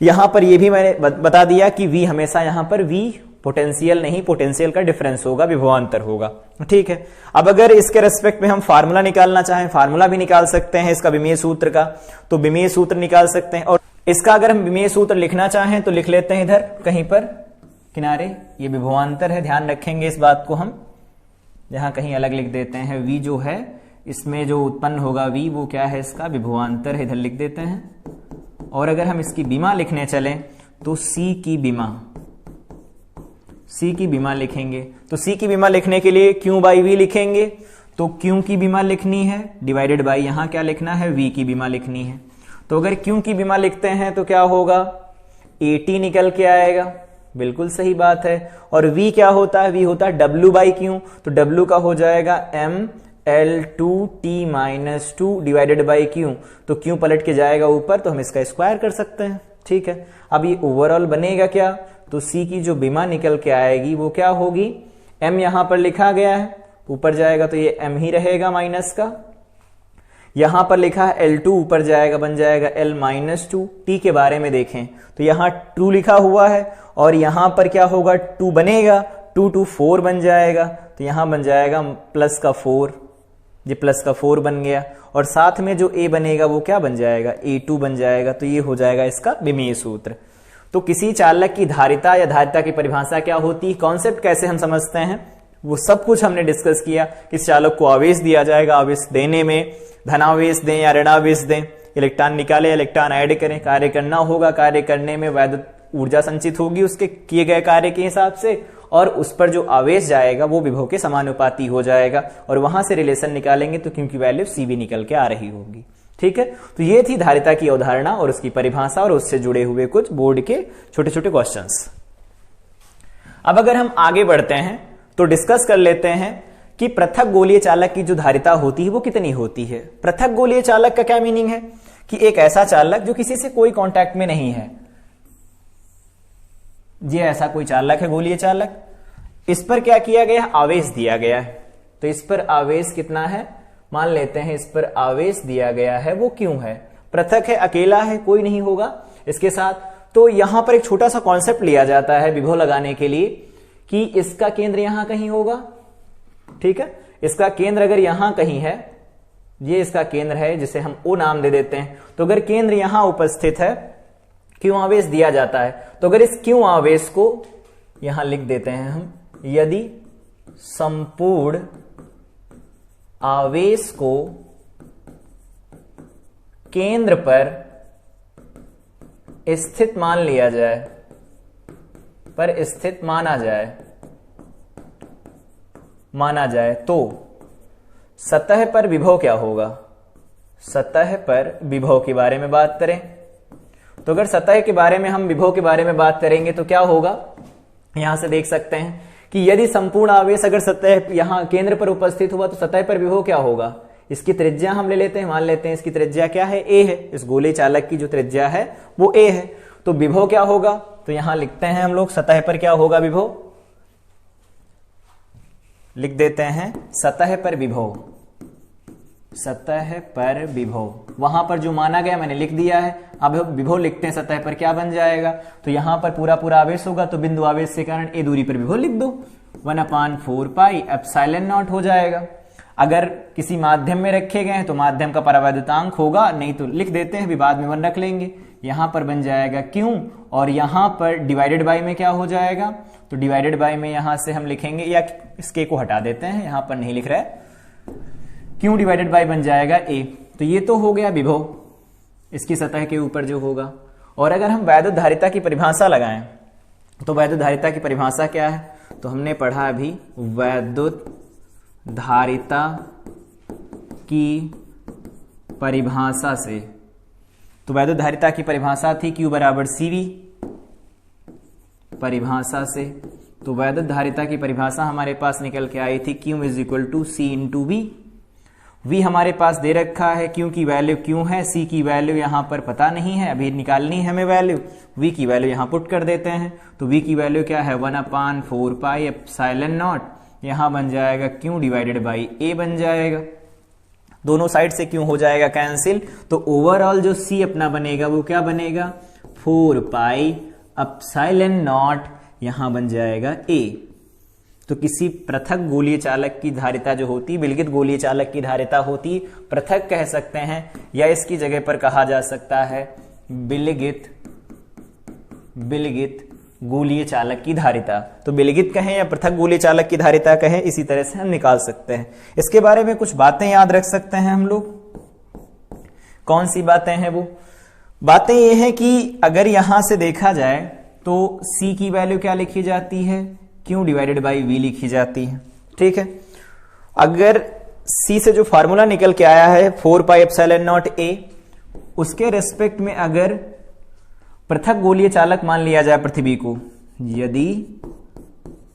यहां पर यह भी मैंने बता दिया कि V हमेशा यहां पर V पोटेंशियल नहीं, पोटेंशियल का डिफरेंस होगा, विभवांतर होगा। ठीक है, अब अगर इसके रेस्पेक्ट में हम फार्मूला निकालना चाहें, फार्मूला भी निकाल सकते हैं इसका विमेय सूत्र का, तो विमेय सूत्र निकाल सकते हैं। और इसका अगर हम विमेय सूत्र लिखना चाहें तो लिख लेते हैं इधर कहीं पर किनारे, ये विभवांतर है, ध्यान रखेंगे इस बात को। हम यहां कहीं अलग लिख देते हैं, V जो है इसमें जो उत्पन्न होगा V, वो क्या है, इसका विभवांतर है, इधर लिख देते हैं। और अगर हम इसकी बीमा लिखने चलें तो C की बीमा, C की बीमा लिखेंगे। तो C की बीमा लिखने के लिए Q बाई V लिखेंगे, तो Q की बीमा लिखनी है डिवाइडेड बाई यहां क्या लिखना है, V की बीमा लिखनी है। तो अगर Q की बीमा लिखते हैं तो क्या होगा, AT निकल के आएगा, बिल्कुल सही बात है। और V क्या होता है, V होता है W बाई Q, तो W का हो जाएगा ML2T-2 डिवाइडेड बाई Q, तो Q पलट के जाएगा ऊपर, तो हम इसका स्क्वायर कर सकते हैं। ठीक है, अब ये ओवरऑल बनेगा क्या, तो C की जो बीमा निकल के आएगी वो क्या होगी, M यहां पर लिखा गया है, ऊपर जाएगा तो ये M ही रहेगा माइनस का। यहां पर लिखा है L2, ऊपर जाएगा बन जाएगा L-2। T के बारे में देखें तो यहां 2 लिखा हुआ है और यहां पर क्या होगा, 2 बनेगा, 2 4 बन जाएगा, तो यहां बन जाएगा प्लस का 4, ये प्लस का 4 बन गया। और साथ में जो A बनेगा वो क्या बन जाएगा, A2 बन जाएगा। तो ये हो जाएगा इसका विमेय सूत्र। तो किसी चालक की धारिता या धारिता की परिभाषा क्या होती है, कॉन्सेप्ट कैसे हम समझते हैं, वो सब कुछ हमने डिस्कस किया। किस चालक को आवेश दिया जाएगा, आवेश देने में धनावेश दें या ऋणावेश दें, इलेक्ट्रॉन निकाले, इलेक्ट्रॉन ऐड करें, कार्य करना होगा, कार्य करने में वैद्युत ऊर्जा संचित होगी उसके किए गए कार्य के हिसाब से, और उस पर जो आवेश जाएगा वो विभव के समानुपाती हो जाएगा, और वहां से रिलेशन निकालेंगे तो क्योंकि वैल्यू CV निकल के आ रही होगी। ठीक है, तो ये थी धारिता की अवधारणा और उसकी परिभाषा और उससे जुड़े हुए कुछ बोर्ड के छोटे छोटे क्वेश्चंस। अब अगर हम आगे बढ़ते हैं तो डिस्कस कर लेते हैं कि पृथक गोलीय चालक की जो धारिता होती है वो कितनी होती है। पृथक गोलीय चालक का क्या मीनिंग है कि एक ऐसा चालक जो किसी से कोई कांटेक्ट में नहीं है, ये ऐसा कोई चालक है गोलीय चालक, इस पर क्या किया गया, आवेश दिया गया है। तो इस पर आवेश कितना है, मान लेते हैं इस पर आवेश दिया गया है, वो क्यों है, पृथक है, अकेला है, कोई नहीं होगा इसके साथ। तो यहां पर एक छोटा सा कॉन्सेप्ट लिया जाता है विभव लगाने के लिए कि इसका केंद्र यहां कहीं होगा, ठीक है। इसका केंद्र अगर यहां कहीं है, ये इसका केंद्र है जिसे हम O नाम दे देते हैं, तो अगर केंद्र यहां उपस्थित है, क्यों आवेश दिया जाता है, तो अगर इस क्यों आवेश को यहां लिख देते हैं हम, यदि संपूर्ण आवेश को केंद्र पर स्थित मान लिया जाए, पर स्थित माना जाए तो सतह पर विभव क्या होगा। सतह पर विभव के बारे में बात करें तो अगर सतह के बारे में हम विभव के बारे में बात करेंगे तो क्या होगा, यहां से देख सकते हैं कि यदि संपूर्ण आवेश अगर सतह यहां केंद्र पर उपस्थित हुआ तो सतह पर विभव क्या होगा। इसकी त्रिज्या हम ले लेते हैं, मान लेते हैं इसकी त्रिज्या क्या है, a है, इस गोले चालक की जो त्रिज्या है वो a है। तो विभव क्या होगा, तो यहां लिखते हैं हम लोग सतह पर क्या होगा विभव, लिख देते हैं सतह पर विभव। सतह पर विभव वहां पर जो माना गया मैंने लिख दिया है, अब विभव लिखते हैं सतह पर क्या बन जाएगा, तो यहां पर पूरा पूरा आवेश होगा तो बिंदु आवेश के कारण a दूरी पर विभव लिख दो, 1/4 पाई एप्सिलॉन नॉट हो जाएगा। अगर किसी माध्यम में रखे गए हैं तो माध्यम का परावैद्युतांक होगा, नहीं तो लिख देते हैं, विवाद में 1 रख लेंगे, यहां पर बन जाएगा क्यों, और यहां पर डिवाइडेड बाय में क्या हो जाएगा, तो डिवाइडेड बाय में यहां से हम लिखेंगे, या इसके को हटा देते हैं, यहां पर नहीं लिख रहा है, क्यों डिवाइडेड बाय बन जाएगा a। तो ये तो हो गया विभव इसकी सतह के ऊपर जो होगा। और अगर हम वैद्युत धारिता की परिभाषा लगाएं तो वैद्युत धारिता की परिभाषा क्या है, तो हमने पढ़ा अभी वैद्युत धारिता की परिभाषा से, तो वैद्युत धारिता की परिभाषा थी Q बराबर CV परिभाषा से। तो वैद्युत धारिता की परिभाषा हमारे पास निकल के आई थी Q is equal to C into V। V हमारे पास दे रखा है, Q की वैल्यू क्यों है, C की वैल्यू यहां पर पता नहीं है, अभी निकालनी है हमें वैल्यू, V की वैल्यू यहां पुट कर देते हैं। तो V की वैल्यू क्या है, 1/4 पाई एप्सिलॉन नॉट, यहां बन जाएगा Q डिवाइडेड बाई A बन जाएगा, दोनों साइड से Q हो जाएगा कैंसिल। तो ओवरऑल जो C अपना बनेगा वो क्या बनेगा, 4 पाई एप्सिलॉन नॉट, यहां बन जाएगा A। तो किसी पृथक गोलीय चालक की धारिता जो होती, विलगित गोलीय चालक की धारिता होती, पृथक कह सकते हैं, या इसकी जगह पर कहा जा सकता है विलगित गोलीय चालक की धारिता। तो विलगित कहें या पृथक गोलीय चालक की धारिता कहें, इसी तरह से हम निकाल सकते हैं। इसके बारे में कुछ बातें याद रख सकते हैं हम लोग। कौन सी बातें हैं वो बातें, ये हैं कि अगर यहां से देखा जाए तो C की वैल्यू क्या लिखी जाती है, Q डिवाइडेड बाई V लिखी जाती है, ठीक है। अगर C से जो फार्मूला निकल के आया है 4 पाई एप्सिलॉन नॉट A, उसके रेस्पेक्ट में अगर पृथक गोलीय चालक मान लिया जाए पृथ्वी को, यदि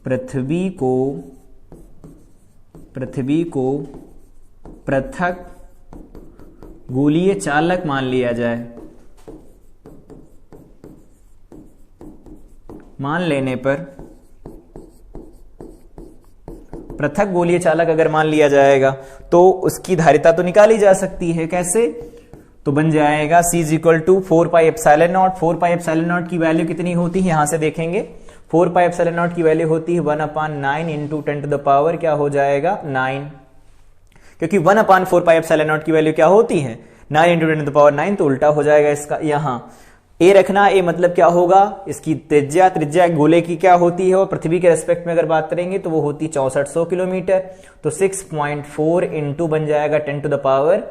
पृथ्वी को पृथक गोलीय चालक मान लिया जाए, मान लेने पर पृथक गोलीय चालक अगर मान लिया जाएगा तो उसकी धारिता तो निकाली जा सकती है, कैसे, तो बन जाएगा C is equal to 4 pi epsilon naught. 4 pi epsilon naught की वैल्यू कितनी होती है, यहां से देखेंगे 4 पाई एप्सिलॉन नॉट की वैल्यू होती है 1/9 इंटू 10 टू द पावर क्या हो जाएगा 9, क्योंकि 1/4 पाई एप्सिलॉन नॉट की वैल्यू क्या होती है 9 इंटू 10 टू द पावर 9, तो उल्टा हो जाएगा इसका। यहां ए रखना, ए मतलब क्या होगा, इसकी त्रिज्या गोले की क्या होती है, और पृथ्वी के रेस्पेक्ट में अगर बात करेंगे तो वो होती 6400 किलोमीटर। तो 6.4 इंटू बन जाएगा 10 टू द पावर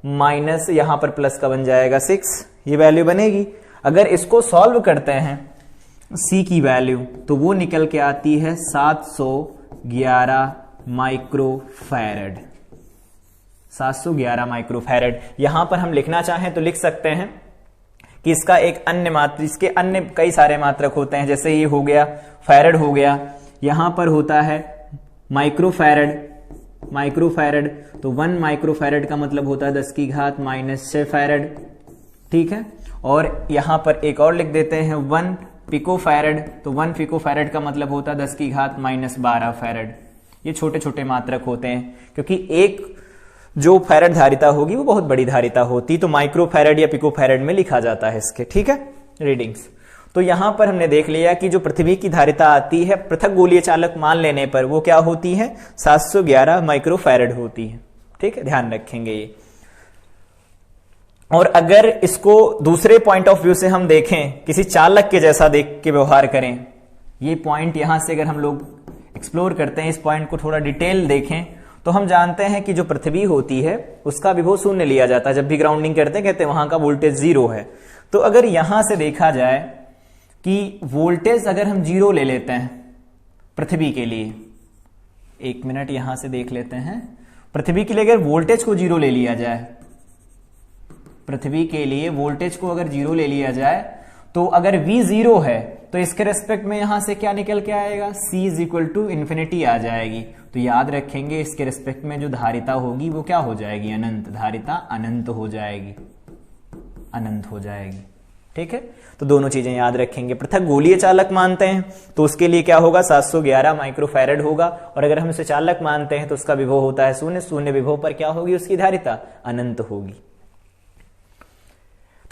माइनस, यहां पर प्लस का बन जाएगा 6, ये वैल्यू बनेगी। अगर इसको सॉल्व करते हैं C की वैल्यू तो वो निकल के आती है 711 माइक्रोफैरड, 711 माइक्रोफैरड। यहां पर हम लिखना चाहें तो लिख सकते हैं कि इसका एक अन्य मात्र, इसके अन्य कई सारे मात्रक होते हैं, जैसे ये हो गया फैरड हो गया, यहां पर होता है माइक्रोफैरड, तो 1 माइक्रोफैरड का मतलब होता है 10 की घात -6 फैरड, ठीक है। और यहां पर एक और लिख देते हैं 1 पिकोफैरड, तो 1 पिकोफैरड का मतलब होता है 10 की घात -12 फैरड। ये छोटे छोटे मात्रक होते हैं, क्योंकि एक जो फैरड धारिता होगी वो बहुत बड़ी धारिता होती, तो माइक्रोफैरड या पिकोफैरड में लिखा जाता है इसके, ठीक है, रीडिंग्स। तो यहां पर हमने देख लिया कि जो पृथ्वी की धारिता आती है पृथक गोलीय चालक मान लेने पर वो क्या होती है, 711 माइक्रोफैरड होती है, ठीक है, ध्यान रखेंगे ये। और अगर इसको दूसरे पॉइंट ऑफ व्यू से हम देखें, किसी चालक के जैसा देख के व्यवहार करें, ये पॉइंट यहां से अगर हम लोग एक्सप्लोर करते हैं, इस पॉइंट को थोड़ा डिटेल देखें, तो हम जानते हैं कि जो पृथ्वी होती है उसका विभव शून्य लिया जाता है। जब भी ग्राउंडिंग करते हैं कहते हैं वहां का वोल्टेज 0 है। तो अगर यहां से देखा जाए कि वोल्टेज अगर हम 0 ले लेते हैं पृथ्वी के लिए, 1 मिनट यहां से देख लेते हैं, पृथ्वी के लिए अगर वोल्टेज को 0 ले लिया जाए, पृथ्वी के लिए वोल्टेज को अगर 0 ले लिया जाए, तो अगर V 0 है तो इसके रेस्पेक्ट में यहां से क्या निकल के आएगा, C is equal to infinity आ जाएगी। तो याद रखेंगे इसके रेस्पेक्ट में जो धारिता होगी वो क्या हो जाएगी, अनंत, धारिता अनंत हो जाएगी, अनंत हो जाएगी, ठीक है। तो दोनों चीजें याद रखेंगे। पृथक गोलीय चालक मानते हैं तो उसके लिए क्या होगा, 711 माइक्रोफैरड होगा, और अगर हम इसे चालक मानते हैं तो उसका विभव होता है 0, 0 विभव पर क्या होगी, उसकी धारिता अनंत होगी।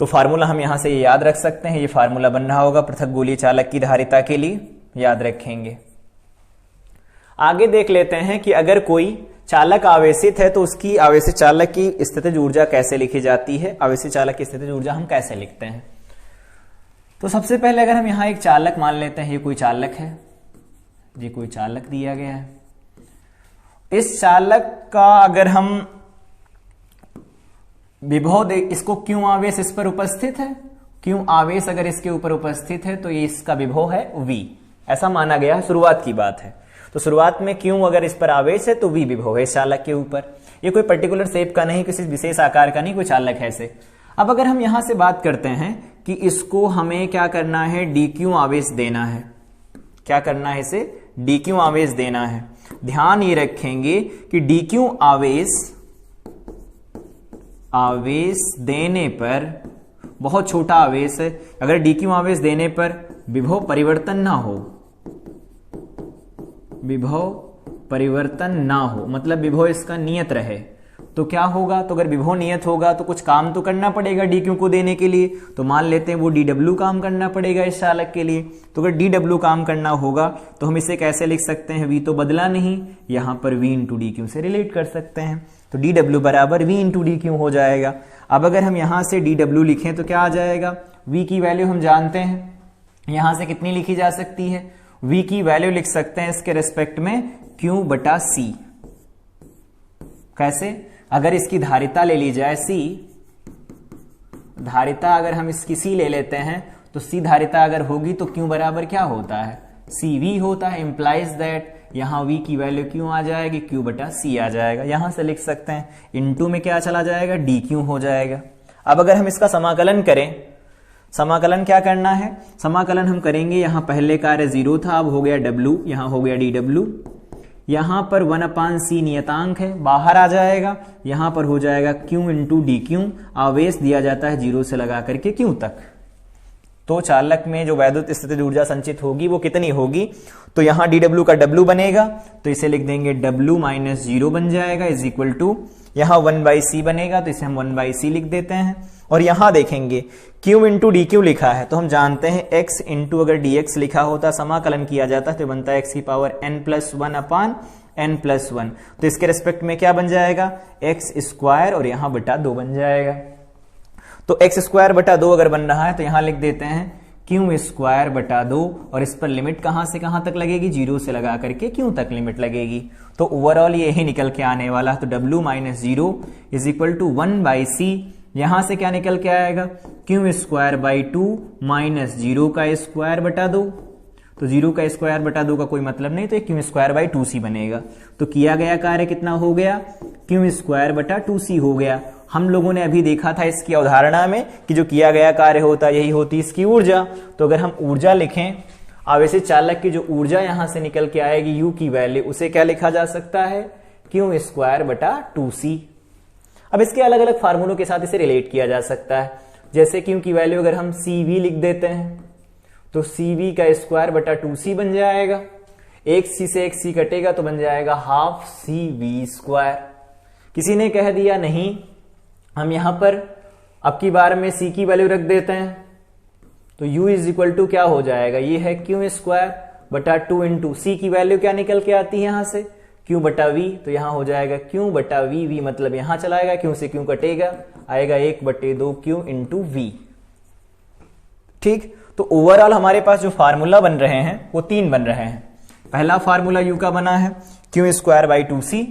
तो फार्मूला हम यहां से ये याद रख सकते हैं, ये फार्मूला बन रहा होगा पृथक गोलीय चालक की धारिता के लिए, याद रखेंगे। आगे देख लेते हैं कि अगर कोई चालक आवेशित है तो उसकी आवेशित चालक की स्थितिज ऊर्जा कैसे लिखी जाती है, आवेशित चालक की स्थितिज ऊर्जा हम कैसे लिखते हैं। तो सबसे पहले अगर हम यहां एक चालक मान लेते हैं, ये कोई चालक है, ये कोई चालक दिया गया है। इस चालक का अगर हम विभव दे, इसको क्यों आवेश इस पर उपस्थित है, क्यों आवेश अगर इसके ऊपर उपस्थित है तो ये इसका विभव है V, ऐसा माना गया है, शुरुआत की बात है। तो शुरुआत में क्यों अगर इस पर आवेश है तो V विभव है इस चालक के ऊपर। ये कोई पर्टिकुलर शेप का नहीं, किसी विशेष आकार का नहीं, कोई चालक है ऐसे। अब अगर हम यहां से बात करते हैं कि इसको हमें क्या करना है, dq आवेश देना है, क्या करना है, इसे dq आवेश देना है। ध्यान ये रखेंगे कि dq आवेश देने पर, बहुत छोटा आवेश है, अगर dq आवेश देने पर विभव परिवर्तन ना हो, विभव परिवर्तन ना हो, मतलब विभव इसका नियत रहे, तो क्या होगा, तो अगर विभव नियत होगा तो कुछ काम तो करना पड़ेगा dq को देने के लिए। तो मान लेते हैं वो dw काम करना पड़ेगा इस चालक के लिए। तो अगर dw काम करना होगा तो हम इसे कैसे लिख सकते हैं, v तो बदला नहीं, यहां पर v इंटू dq से रिलेट कर सकते हैं। तो dw बराबर v इंटू dq हो जाएगा। अब अगर हम यहां से dw लिखें तो क्या आ जाएगा, v की वैल्यू हम जानते हैं, यहां से कितनी लिखी जा सकती है, v की वैल्यू लिख सकते हैं इसके रेस्पेक्ट में q बटा c। कैसे, अगर इसकी धारिता ले ली जाए c, धारिता अगर हम इसकी c ले लेते हैं तो c धारिता अगर होगी तो q बराबर क्या होता है, cv होता है, इंप्लाइज दैट यहां v की वैल्यू क्यों आ जाएगी, q बटा c आ जाएगा। यहां से लिख सकते हैं इनटू में क्या चला जाएगा, dq हो जाएगा। अब अगर हम इसका समाकलन करें, समाकलन क्या करना है, समाकलन हम करेंगे, यहां पहले कार्य 0 था, अब हो गया w, यहां हो गया dw, यहां पर 1/c नियतांक है, बाहर आ जाएगा, यहां पर हो जाएगा q इंटू dq, आवेश दिया जाता है 0 से लगा करके q तक। तो चालक में जो वैद्युत स्थितिज ऊर्जा संचित होगी वो कितनी होगी, तो यहां dw का w बनेगा, तो इसे लिख देंगे w माइनस 0 बन जाएगा, इज इक्वल टू, यहां 1/c बनेगा तो इसे हम 1/c लिख देते हैं। और यहां देखेंगे q इंटू dq लिखा है, तो हम जानते हैं x इंटू अगर dx लिखा होता, समाकलन किया जाता है तो बनता है x की पावर n+1/n+1। तो इसके रेस्पेक्ट में क्या बन जाएगा, x स्क्वायर और यहां बटा 2 बन जाएगा। तो x स्क्वायर बटा 2 अगर बन रहा है तो यहां लिख देते हैं q स्क्वायर बटा 2, और इस पर लिमिट कहां से कहां तक लगेगी, 0 से लगा करके q तक लिमिट लगेगी। तो ओवरऑल यही निकल के आने वाला है। तो w minus 0 is equal to 1/c, यहां से क्या निकल के आएगा, q स्क्वायर बाई 2 माइनस 0 का स्क्वायर बटा 2। तो 0 का स्क्वायर बटा 2 का कोई मतलब नहीं, तो q स्क्वायर बाई 2c बनेगा। तो किया गया कार्य कितना हो गया, q स्क्वायर बटा 2c हो गया। हम लोगों ने अभी देखा था इसकी अवधारणा में कि जो किया गया कार्य होता यही होती इसकी ऊर्जा। तो अगर हम ऊर्जा लिखें, आवेशित चालक की जो ऊर्जा यहां से निकल के आएगी u की वैल्यू, उसे क्या लिखा जा सकता है, q स्क्वायर बटा 2c। अब इसके अलग अलग फार्मूलों के साथ इसे रिलेट किया जा सकता है। जैसे क्यू की वैल्यू अगर हम CV लिख देते हैं तो CV का स्क्वायर बटा 2C बन जाएगा, एक C से एक C कटेगा तो बन जाएगा हाफ CV स्क्वायर। किसी ने कह दिया नहीं, हम यहां पर अब की बार में C की वैल्यू रख देते हैं, तो U इज इक्वल टू क्या हो जाएगा, ये है क्यू स्क्वायर बटा 2 इंटू C की वैल्यू क्या निकल के आती है यहां से Q बटा V, तो यहां हो जाएगा Q बटा V, V मतलब यहां चला आएगा, Q से Q कटेगा, आएगा 1/2Q इंटू V। ठीक, तो ओवरऑल हमारे पास जो फार्मूला बन रहे हैं वो 3 बन रहे हैं। पहला फार्मूला U का बना है Q स्क्वायर बाई 2C,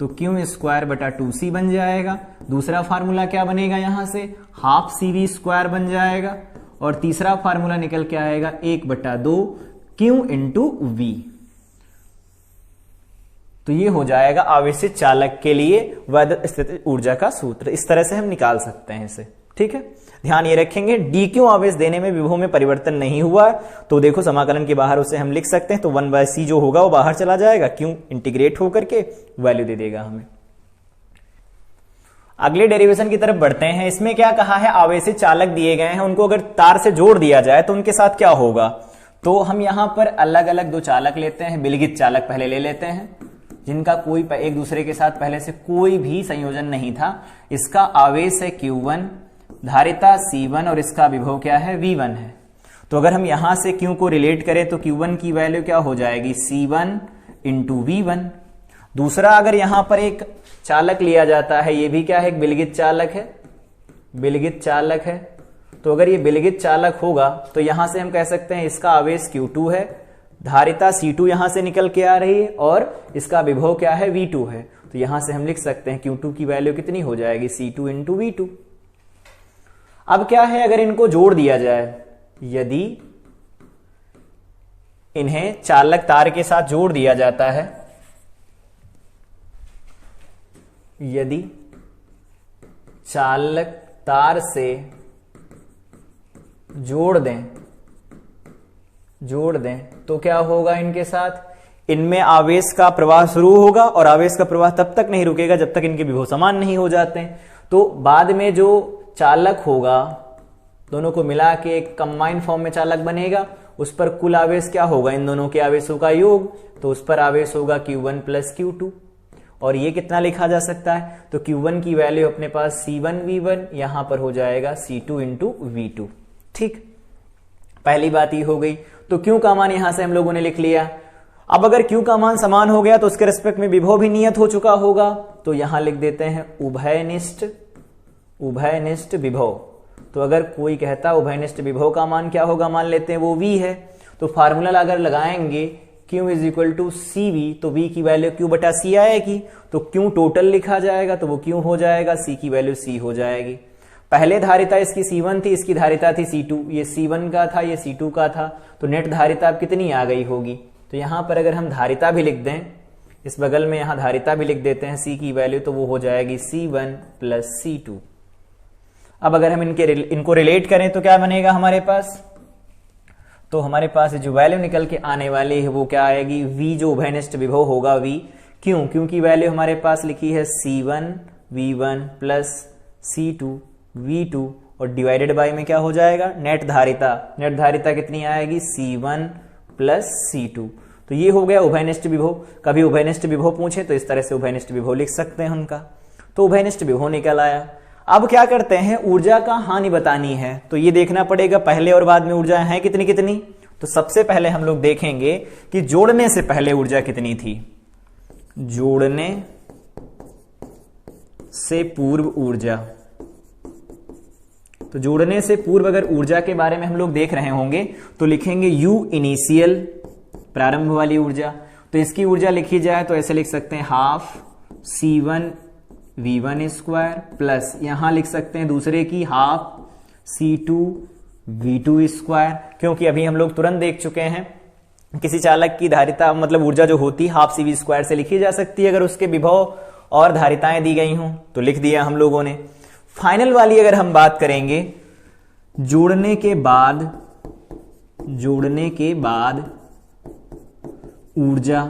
तो Q स्क्वायर बटा 2C बन जाएगा। दूसरा फार्मूला क्या बनेगा यहां से, हाफ CV स्क्वायर बन जाएगा, और तीसरा फार्मूला निकल के आएगा 1/2Q इंटू V। तो ये हो जाएगा आवेशित चालक के लिए वैद्युत स्थितिज ऊर्जा का सूत्र। इस तरह से हम निकाल सकते हैं इसे। ठीक है, ध्यान ये रखेंगे dq आवेश देने में विभव में परिवर्तन नहीं हुआ है, तो देखो समाकलन के बाहर उसे हम लिख सकते हैं, तो 1/c जो होगा वो बाहर चला जाएगा, क्यों इंटीग्रेट होकर के वैल्यू दे देगा हमें। अगले डेरिवेशन की तरफ बढ़ते हैं। इसमें क्या कहा है, आवेशित चालक दिए गए हैं, उनको अगर तार से जोड़ दिया जाए तो उनके साथ क्या होगा। तो हम यहां पर अलग अलग 2 चालक लेते हैं, विलगित चालक पहले ले लेते हैं, जिनका कोई एक दूसरे के साथ पहले से कोई भी संयोजन नहीं था। इसका आवेश है Q1, धारिता C1 और इसका विभव क्या है, V1 है। तो अगर हम यहां से Q को रिलेट करें तो Q1 की वैल्यू क्या हो जाएगी, C1 इंटू V1। दूसरा अगर यहां पर एक चालक लिया जाता है, ये भी क्या है, एक विलगित चालक है, विलगित चालक है। तो अगर ये विलगित चालक होगा तो यहां से हम कह सकते हैं इसका आवेश Q2 है, धारिता C2 यहां से निकल के आ रही है, और इसका विभव क्या है, V2 है। तो यहां से हम लिख सकते हैं Q2 की वैल्यू कितनी हो जाएगी, C2 इंटू V2। अब क्या है, अगर इनको जोड़ दिया जाए, यदि इन्हें चालक तार के साथ जोड़ दिया जाता है, यदि चालक तार से जोड़ दें तो क्या होगा इनके साथ, इनमें आवेश का प्रवाह शुरू होगा, और आवेश का प्रवाह तब तक नहीं रुकेगा जब तक इनके विभव समान नहीं हो जाते। तो बाद में जो चालक होगा, दोनों को मिला के एक कंबाइंड फॉर्म में चालक बनेगा, उस पर कुल आवेश क्या होगा, इन दोनों के आवेशों का योग, तो उस पर आवेश होगा Q1 प्लस Q2। और ये कितना लिखा जा सकता है, तो Q1 की वैल्यू अपने पास C1 V1, यहां पर हो जाएगा C2 इंटू V2। ठीक, पहली बात ये हो गई। तो Q का मान यहां से हम लोगों ने लिख लिया। अब अगर Q का मान समान हो गया तो उसके रिस्पेक्ट में विभव भी नियत हो चुका होगा, तो यहां लिख देते हैं उभयनिष्ठ विभव। तो अगर कोई कहता उभयनिष्ठ विभव का मान क्या होगा, मान लेते हैं वो V है, तो फार्मूला अगर लगाएंगे Q is equal to CV, तो V की वैल्यू Q बटा C आएगी, तो Q टोटल लिखा जाएगा, तो वो Q हो जाएगा, C की वैल्यू C हो जाएगी। पहले धारिता इसकी C1 थी, इसकी धारिता थी C2, ये C1 का था, ये C2 का था, तो नेट धारिता अब कितनी आ गई होगी। तो यहां पर अगर हम धारिता भी लिख दें, इस बगल में यहां धारिता भी लिख देते हैं C की वैल्यू, तो वो हो जाएगी C1 प्लस C2। अब अगर हम इनको रिलेट करें तो क्या बनेगा हमारे पास, तो हमारे पास जो वैल्यू निकल के आने वाली है वो क्या आएगी, V जो उभयनिष्ठ विभव होगा V, क्यों की वैल्यू हमारे पास लिखी है C1 V1 plus C2 V2, और डिवाइडेड बाय में क्या हो जाएगा, नेट धारिता कितनी आएगी, C1 प्लस C2। तो ये हो गया उभयनिष्ठ विभव। कभी उभयनिष्ठ विभव पूछे तो इस तरह से उभयनिष्ठ विभव लिख सकते हैं उनका, तो उभयनिष्ठ विभव निकल आया। अब क्या करते हैं, ऊर्जा का हानि बतानी है, तो ये देखना पड़ेगा पहले और बाद में ऊर्जा है कितनी कितनी। तो सबसे पहले हम लोग देखेंगे कि जोड़ने से पहले ऊर्जा कितनी थी, जोड़ने से पूर्व ऊर्जा। तो जोड़ने से पूर्व अगर ऊर्जा के बारे में हम लोग देख रहे होंगे तो लिखेंगे U इनिशियल, प्रारंभ वाली ऊर्जा। तो इसकी ऊर्जा लिखी जाए तो ऐसे लिख सकते हैं half C1 V1 square plus यहां लिख सकते हैं दूसरे की हाफ C2 V2 स्क्वायर, क्योंकि अभी हम लोग तुरंत देख चुके हैं किसी चालक की धारिता मतलब ऊर्जा जो होती है हाफ CV स्क्वायर से लिखी जा सकती है अगर उसके विभव और धारिताएं दी गई हों, तो लिख दिया हम लोगों ने। फाइनल वाली अगर हम बात करेंगे जोड़ने के बाद ऊर्जा,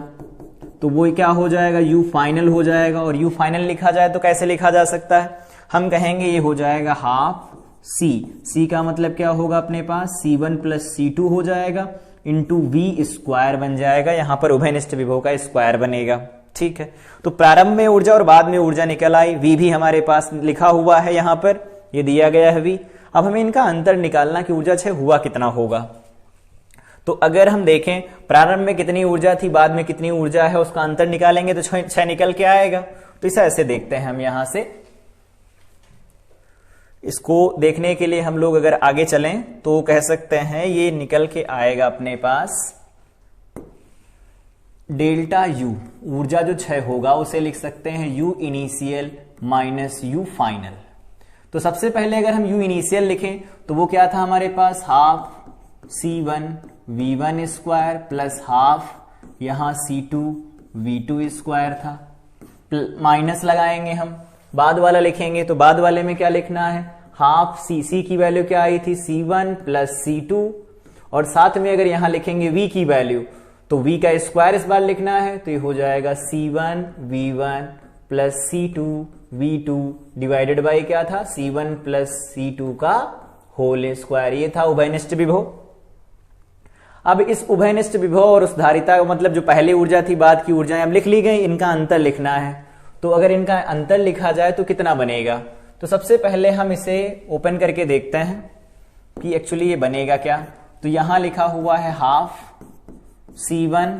तो वो क्या हो जाएगा, U फाइनल हो जाएगा। और U फाइनल लिखा जाए तो कैसे लिखा जा सकता है, हम कहेंगे ये हो जाएगा हाफ सी का मतलब क्या होगा अपने पास, C1 प्लस C2 हो जाएगा इंटू वी स्क्वायर बन जाएगा, यहां पर उभयनिष्ठ विभव का स्क्वायर बनेगा। ठीक है, तो प्रारंभ में ऊर्जा और बाद में ऊर्जा निकल आई, वी भी हमारे पास लिखा हुआ है, यहां पर ये दिया गया है वी। अब हमें इनका अंतर निकालना कि ऊर्जा क्षय हुआ कितना होगा। तो अगर हम देखें प्रारंभ में कितनी ऊर्जा थी, बाद में कितनी ऊर्जा है, उसका अंतर निकालेंगे तो क्षय निकल के आएगा। तो इसे ऐसे देखते हैं हम, यहां से इसको देखने के लिए हम लोग अगर आगे चलें तो कह सकते हैं ये निकल के आएगा अपने पास डेल्टा यू, ऊर्जा जो क्षय होगा उसे लिख सकते हैं you initial minus you final. तो सबसे पहले अगर हम यू इनिशियल लिखें तो वो क्या था हमारे पास, half C1 V1 square plus half यहां C2 V2 स्क्वायर था, माइनस लगाएंगे हम, बाद वाला लिखेंगे तो बाद वाले में क्या लिखना है, हाफ सी की वैल्यू क्या आई थी C1 प्लस C2, और साथ में अगर यहां लिखेंगे V की वैल्यू तो V का स्क्वायर इस बार लिखना है, तो ये हो जाएगा C1 V1 plus C2 V2 divided by क्या था, C1 प्लस C2 का होल स्क्वायर। ये था उभयनिष्ठ विभव। अब इस उभयनिष्ठ विभव और उस धारिता का मतलब जो पहली ऊर्जा थी बाद की ऊर्जाएं अब लिख ली गई, इनका अंतर लिखना है। तो अगर इनका अंतर लिखा जाए तो कितना बनेगा, तो सबसे पहले हम इसे ओपन करके देखते हैं कि एक्चुअली ये बनेगा क्या। तो यहां लिखा हुआ है half C1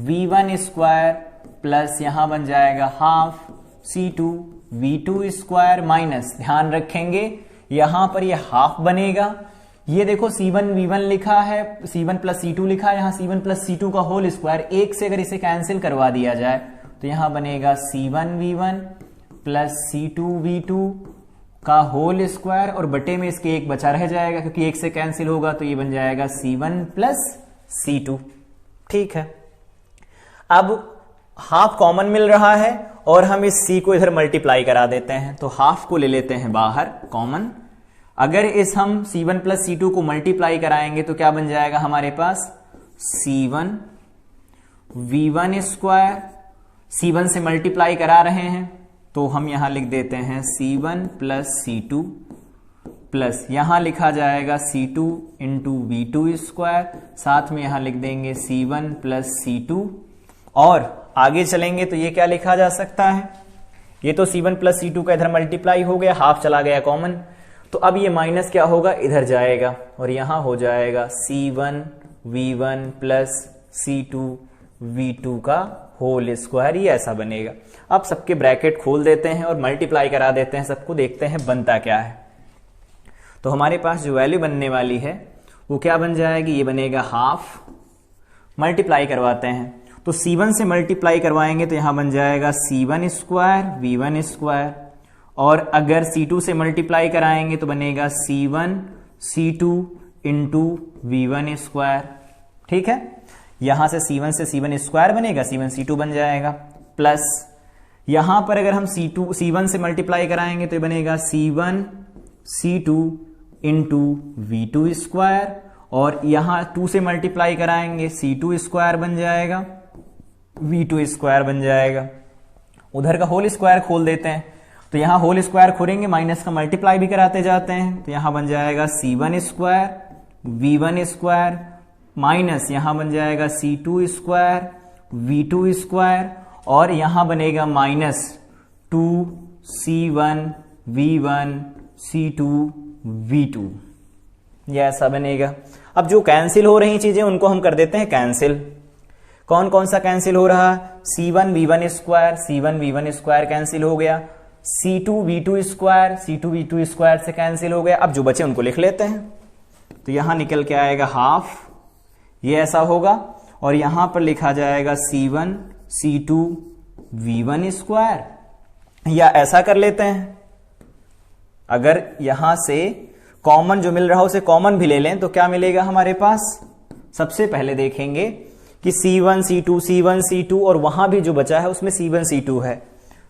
V1 square plus यहां बन जाएगा half C2 V2 square minus, ध्यान रखेंगे यहां पर ये हाफ बनेगा, ये देखो C1 V1 लिखा है, C1 प्लस C2 लिखा है, यहां C1 प्लस C2 का होल स्क्वायर, एक से अगर इसे कैंसिल करवा दिया जाए तो यहां बनेगा C1 V1 plus C2 V2 का होल स्क्वायर, और बटे में इसके एक बचा रह जाएगा क्योंकि एक से कैंसिल होगा, तो ये बन जाएगा C1 प्लस C2। ठीक है, अब हाफ कॉमन मिल रहा है और हम इस C को इधर मल्टीप्लाई करा देते हैं, तो हाफ को ले लेते हैं बाहर कॉमन। अगर इस हम C1 प्लस C2 को मल्टीप्लाई कराएंगे तो क्या बन जाएगा हमारे पास, C1 V1 स्क्वायर, C1 से मल्टीप्लाई करा रहे हैं तो हम यहां लिख देते हैं C1 प्लस C2 प्लस यहां लिखा जाएगा C2 इंटू V2 स्क्वायर, साथ में यहां लिख देंगे C1 प्लस C2, और आगे चलेंगे तो ये क्या लिखा जा सकता है, ये तो C1 प्लस C2 का इधर मल्टीप्लाई हो गया, हाफ चला गया कॉमन, तो अब ये माइनस क्या होगा, इधर जाएगा और यहां हो जाएगा C1 V1 plus C2 V2 का होल स्क्वायर, ये ऐसा बनेगा। अब सबके ब्रैकेट खोल देते हैं और मल्टीप्लाई करा देते हैं सबको, देखते हैं बनता क्या है। तो हमारे पास जो वैल्यू बनने वाली है वो क्या बन जाएगी, ये बनेगा हाफ, मल्टीप्लाई करवाते हैं तो C1 से मल्टीप्लाई करवाएंगे तो यहां बन जाएगा C1 स्क्वायर V1 स्क्वायर, और अगर C2 से मल्टीप्लाई कराएंगे तो बनेगा C1 C2 into V1 square. ठीक है, यहां से C1 से C1 स्क्वायर बनेगा, C1 C2 बन जाएगा, प्लस यहां पर अगर हम C1 से मल्टीप्लाई कराएंगे तो बनेगा C1 C2 into V2 square, और यहां 2 से मल्टीप्लाई कराएंगे C2 स्क्वायर बन जाएगा, V2 स्क्वायर बन जाएगा। उधर का होल स्क्वायर खोल देते हैं तो यहां होल स्क्वायर खोलेंगे, माइनस का मल्टीप्लाई भी कराते जाते हैं, तो यहां बन जाएगा C1 square V1 square minus यहां बन जाएगा C2 स्क्वायर V2 स्क्वायर, और यहां बनेगा minus 2C1 V1 C2 V2, ये ऐसा बनेगा। अब जो कैंसिल हो रही चीजें उनको हम कर देते हैं कैंसिल। कौन कौन सा कैंसिल हो रहा, C1 V1 square, C1 V1 square cancel हो गया, C2 V2 square, C2 V2 square से कैंसिल हो गया। अब जो बचे उनको लिख लेते हैं, तो यहां निकल के आएगा हाफ, ये ऐसा होगा, और यहां पर लिखा जाएगा C1 C2 V1 स्क्वायर, या ऐसा कर लेते हैं अगर यहां से कॉमन जो मिल रहा है उसे कॉमन भी ले लें तो क्या मिलेगा हमारे पास। सबसे पहले देखेंगे कि C1 C2 और वहां भी जो बचा है उसमें C1 C2 है,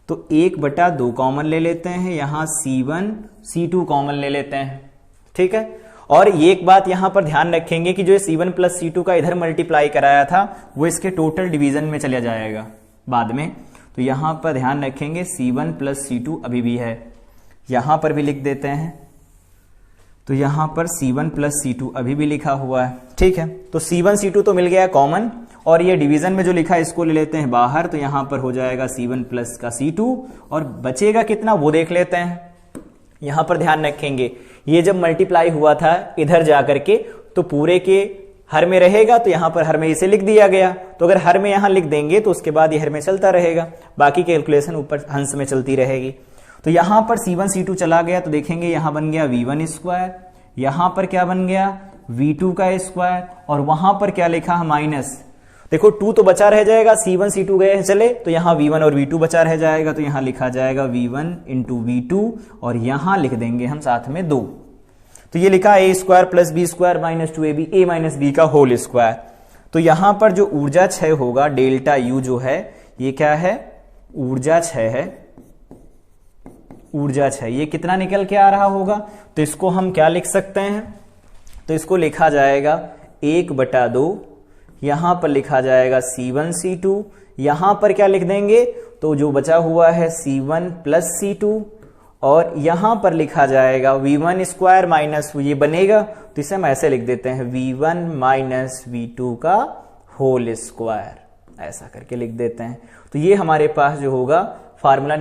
तो 1/2 कॉमन ले लेते हैं, यहां C1 C2 कॉमन ले लेते हैं। ठीक है, और ये एक बात यहां पर ध्यान रखेंगे कि जो C1 प्लस C2 का इधर मल्टीप्लाई कराया था वो इसके टोटल डिवीजन में चला जाएगा बाद में, तो यहां पर ध्यान रखेंगे C1 प्लस C2 अभी भी है, यहां पर भी लिख देते हैं तो यहां पर C1 प्लस C2 अभी भी लिखा हुआ है, ठीक है। तो C1 C2 तो मिल गया कॉमन, और ये डिवीजन में जो लिखा है इसको ले लेते हैं बाहर, तो यहां पर हो जाएगा C1 प्लस का C2, और बचेगा कितना वो देख लेते हैं। यहां पर ध्यान रखेंगे, ये जब मल्टीप्लाई हुआ था इधर जाकर के, तो पूरे के हर में रहेगा, तो यहां पर हर में इसे लिख दिया गया। तो अगर हर में यहां लिख देंगे तो उसके बाद ये हर में चलता रहेगा, बाकी कैलकुलेशन ऊपर हंस में चलती रहेगी। तो यहां पर C1 C2 चला गया, तो देखेंगे यहां बन गया V1 स्क्वायर, यहां पर क्या बन गया V2 का स्क्वायर, और वहां पर क्या लिखा है माइनस। देखो 2 तो बचा रह जाएगा, C1 C2 गए चले, तो यहां V1 और V2 बचा रह जाएगा, तो यहां लिखा जाएगा V1 इंटू V2, और यहां लिख देंगे हम साथ में 2। तो ये लिखा a square plus B square minus 2ab a minus B का होल स्क्वायर। तो यहां पर जो ऊर्जा क्षय होगा डेल्टा U जो है, ये क्या है ऊर्जा क्षय है, ऊर्जा क्षय। ये कितना निकल के आ रहा होगा, तो इसको हम क्या लिख सकते हैं, तो इसको लिखा जाएगा 1/2, यहां पर लिखा जाएगा C1 C2, यहां पर क्या लिख देंगे, तो जो बचा हुआ है C1 प्लस C2, और यहां पर लिखा जाएगा V1 स्क्वायर माइनस ये बनेगा, तो इसे हम ऐसे लिख देते हैं V1 माइनस V2 का होल स्क्वायर, ऐसा करके लिख देते हैं। तो ये हमारे पास जो होगा फार्मूला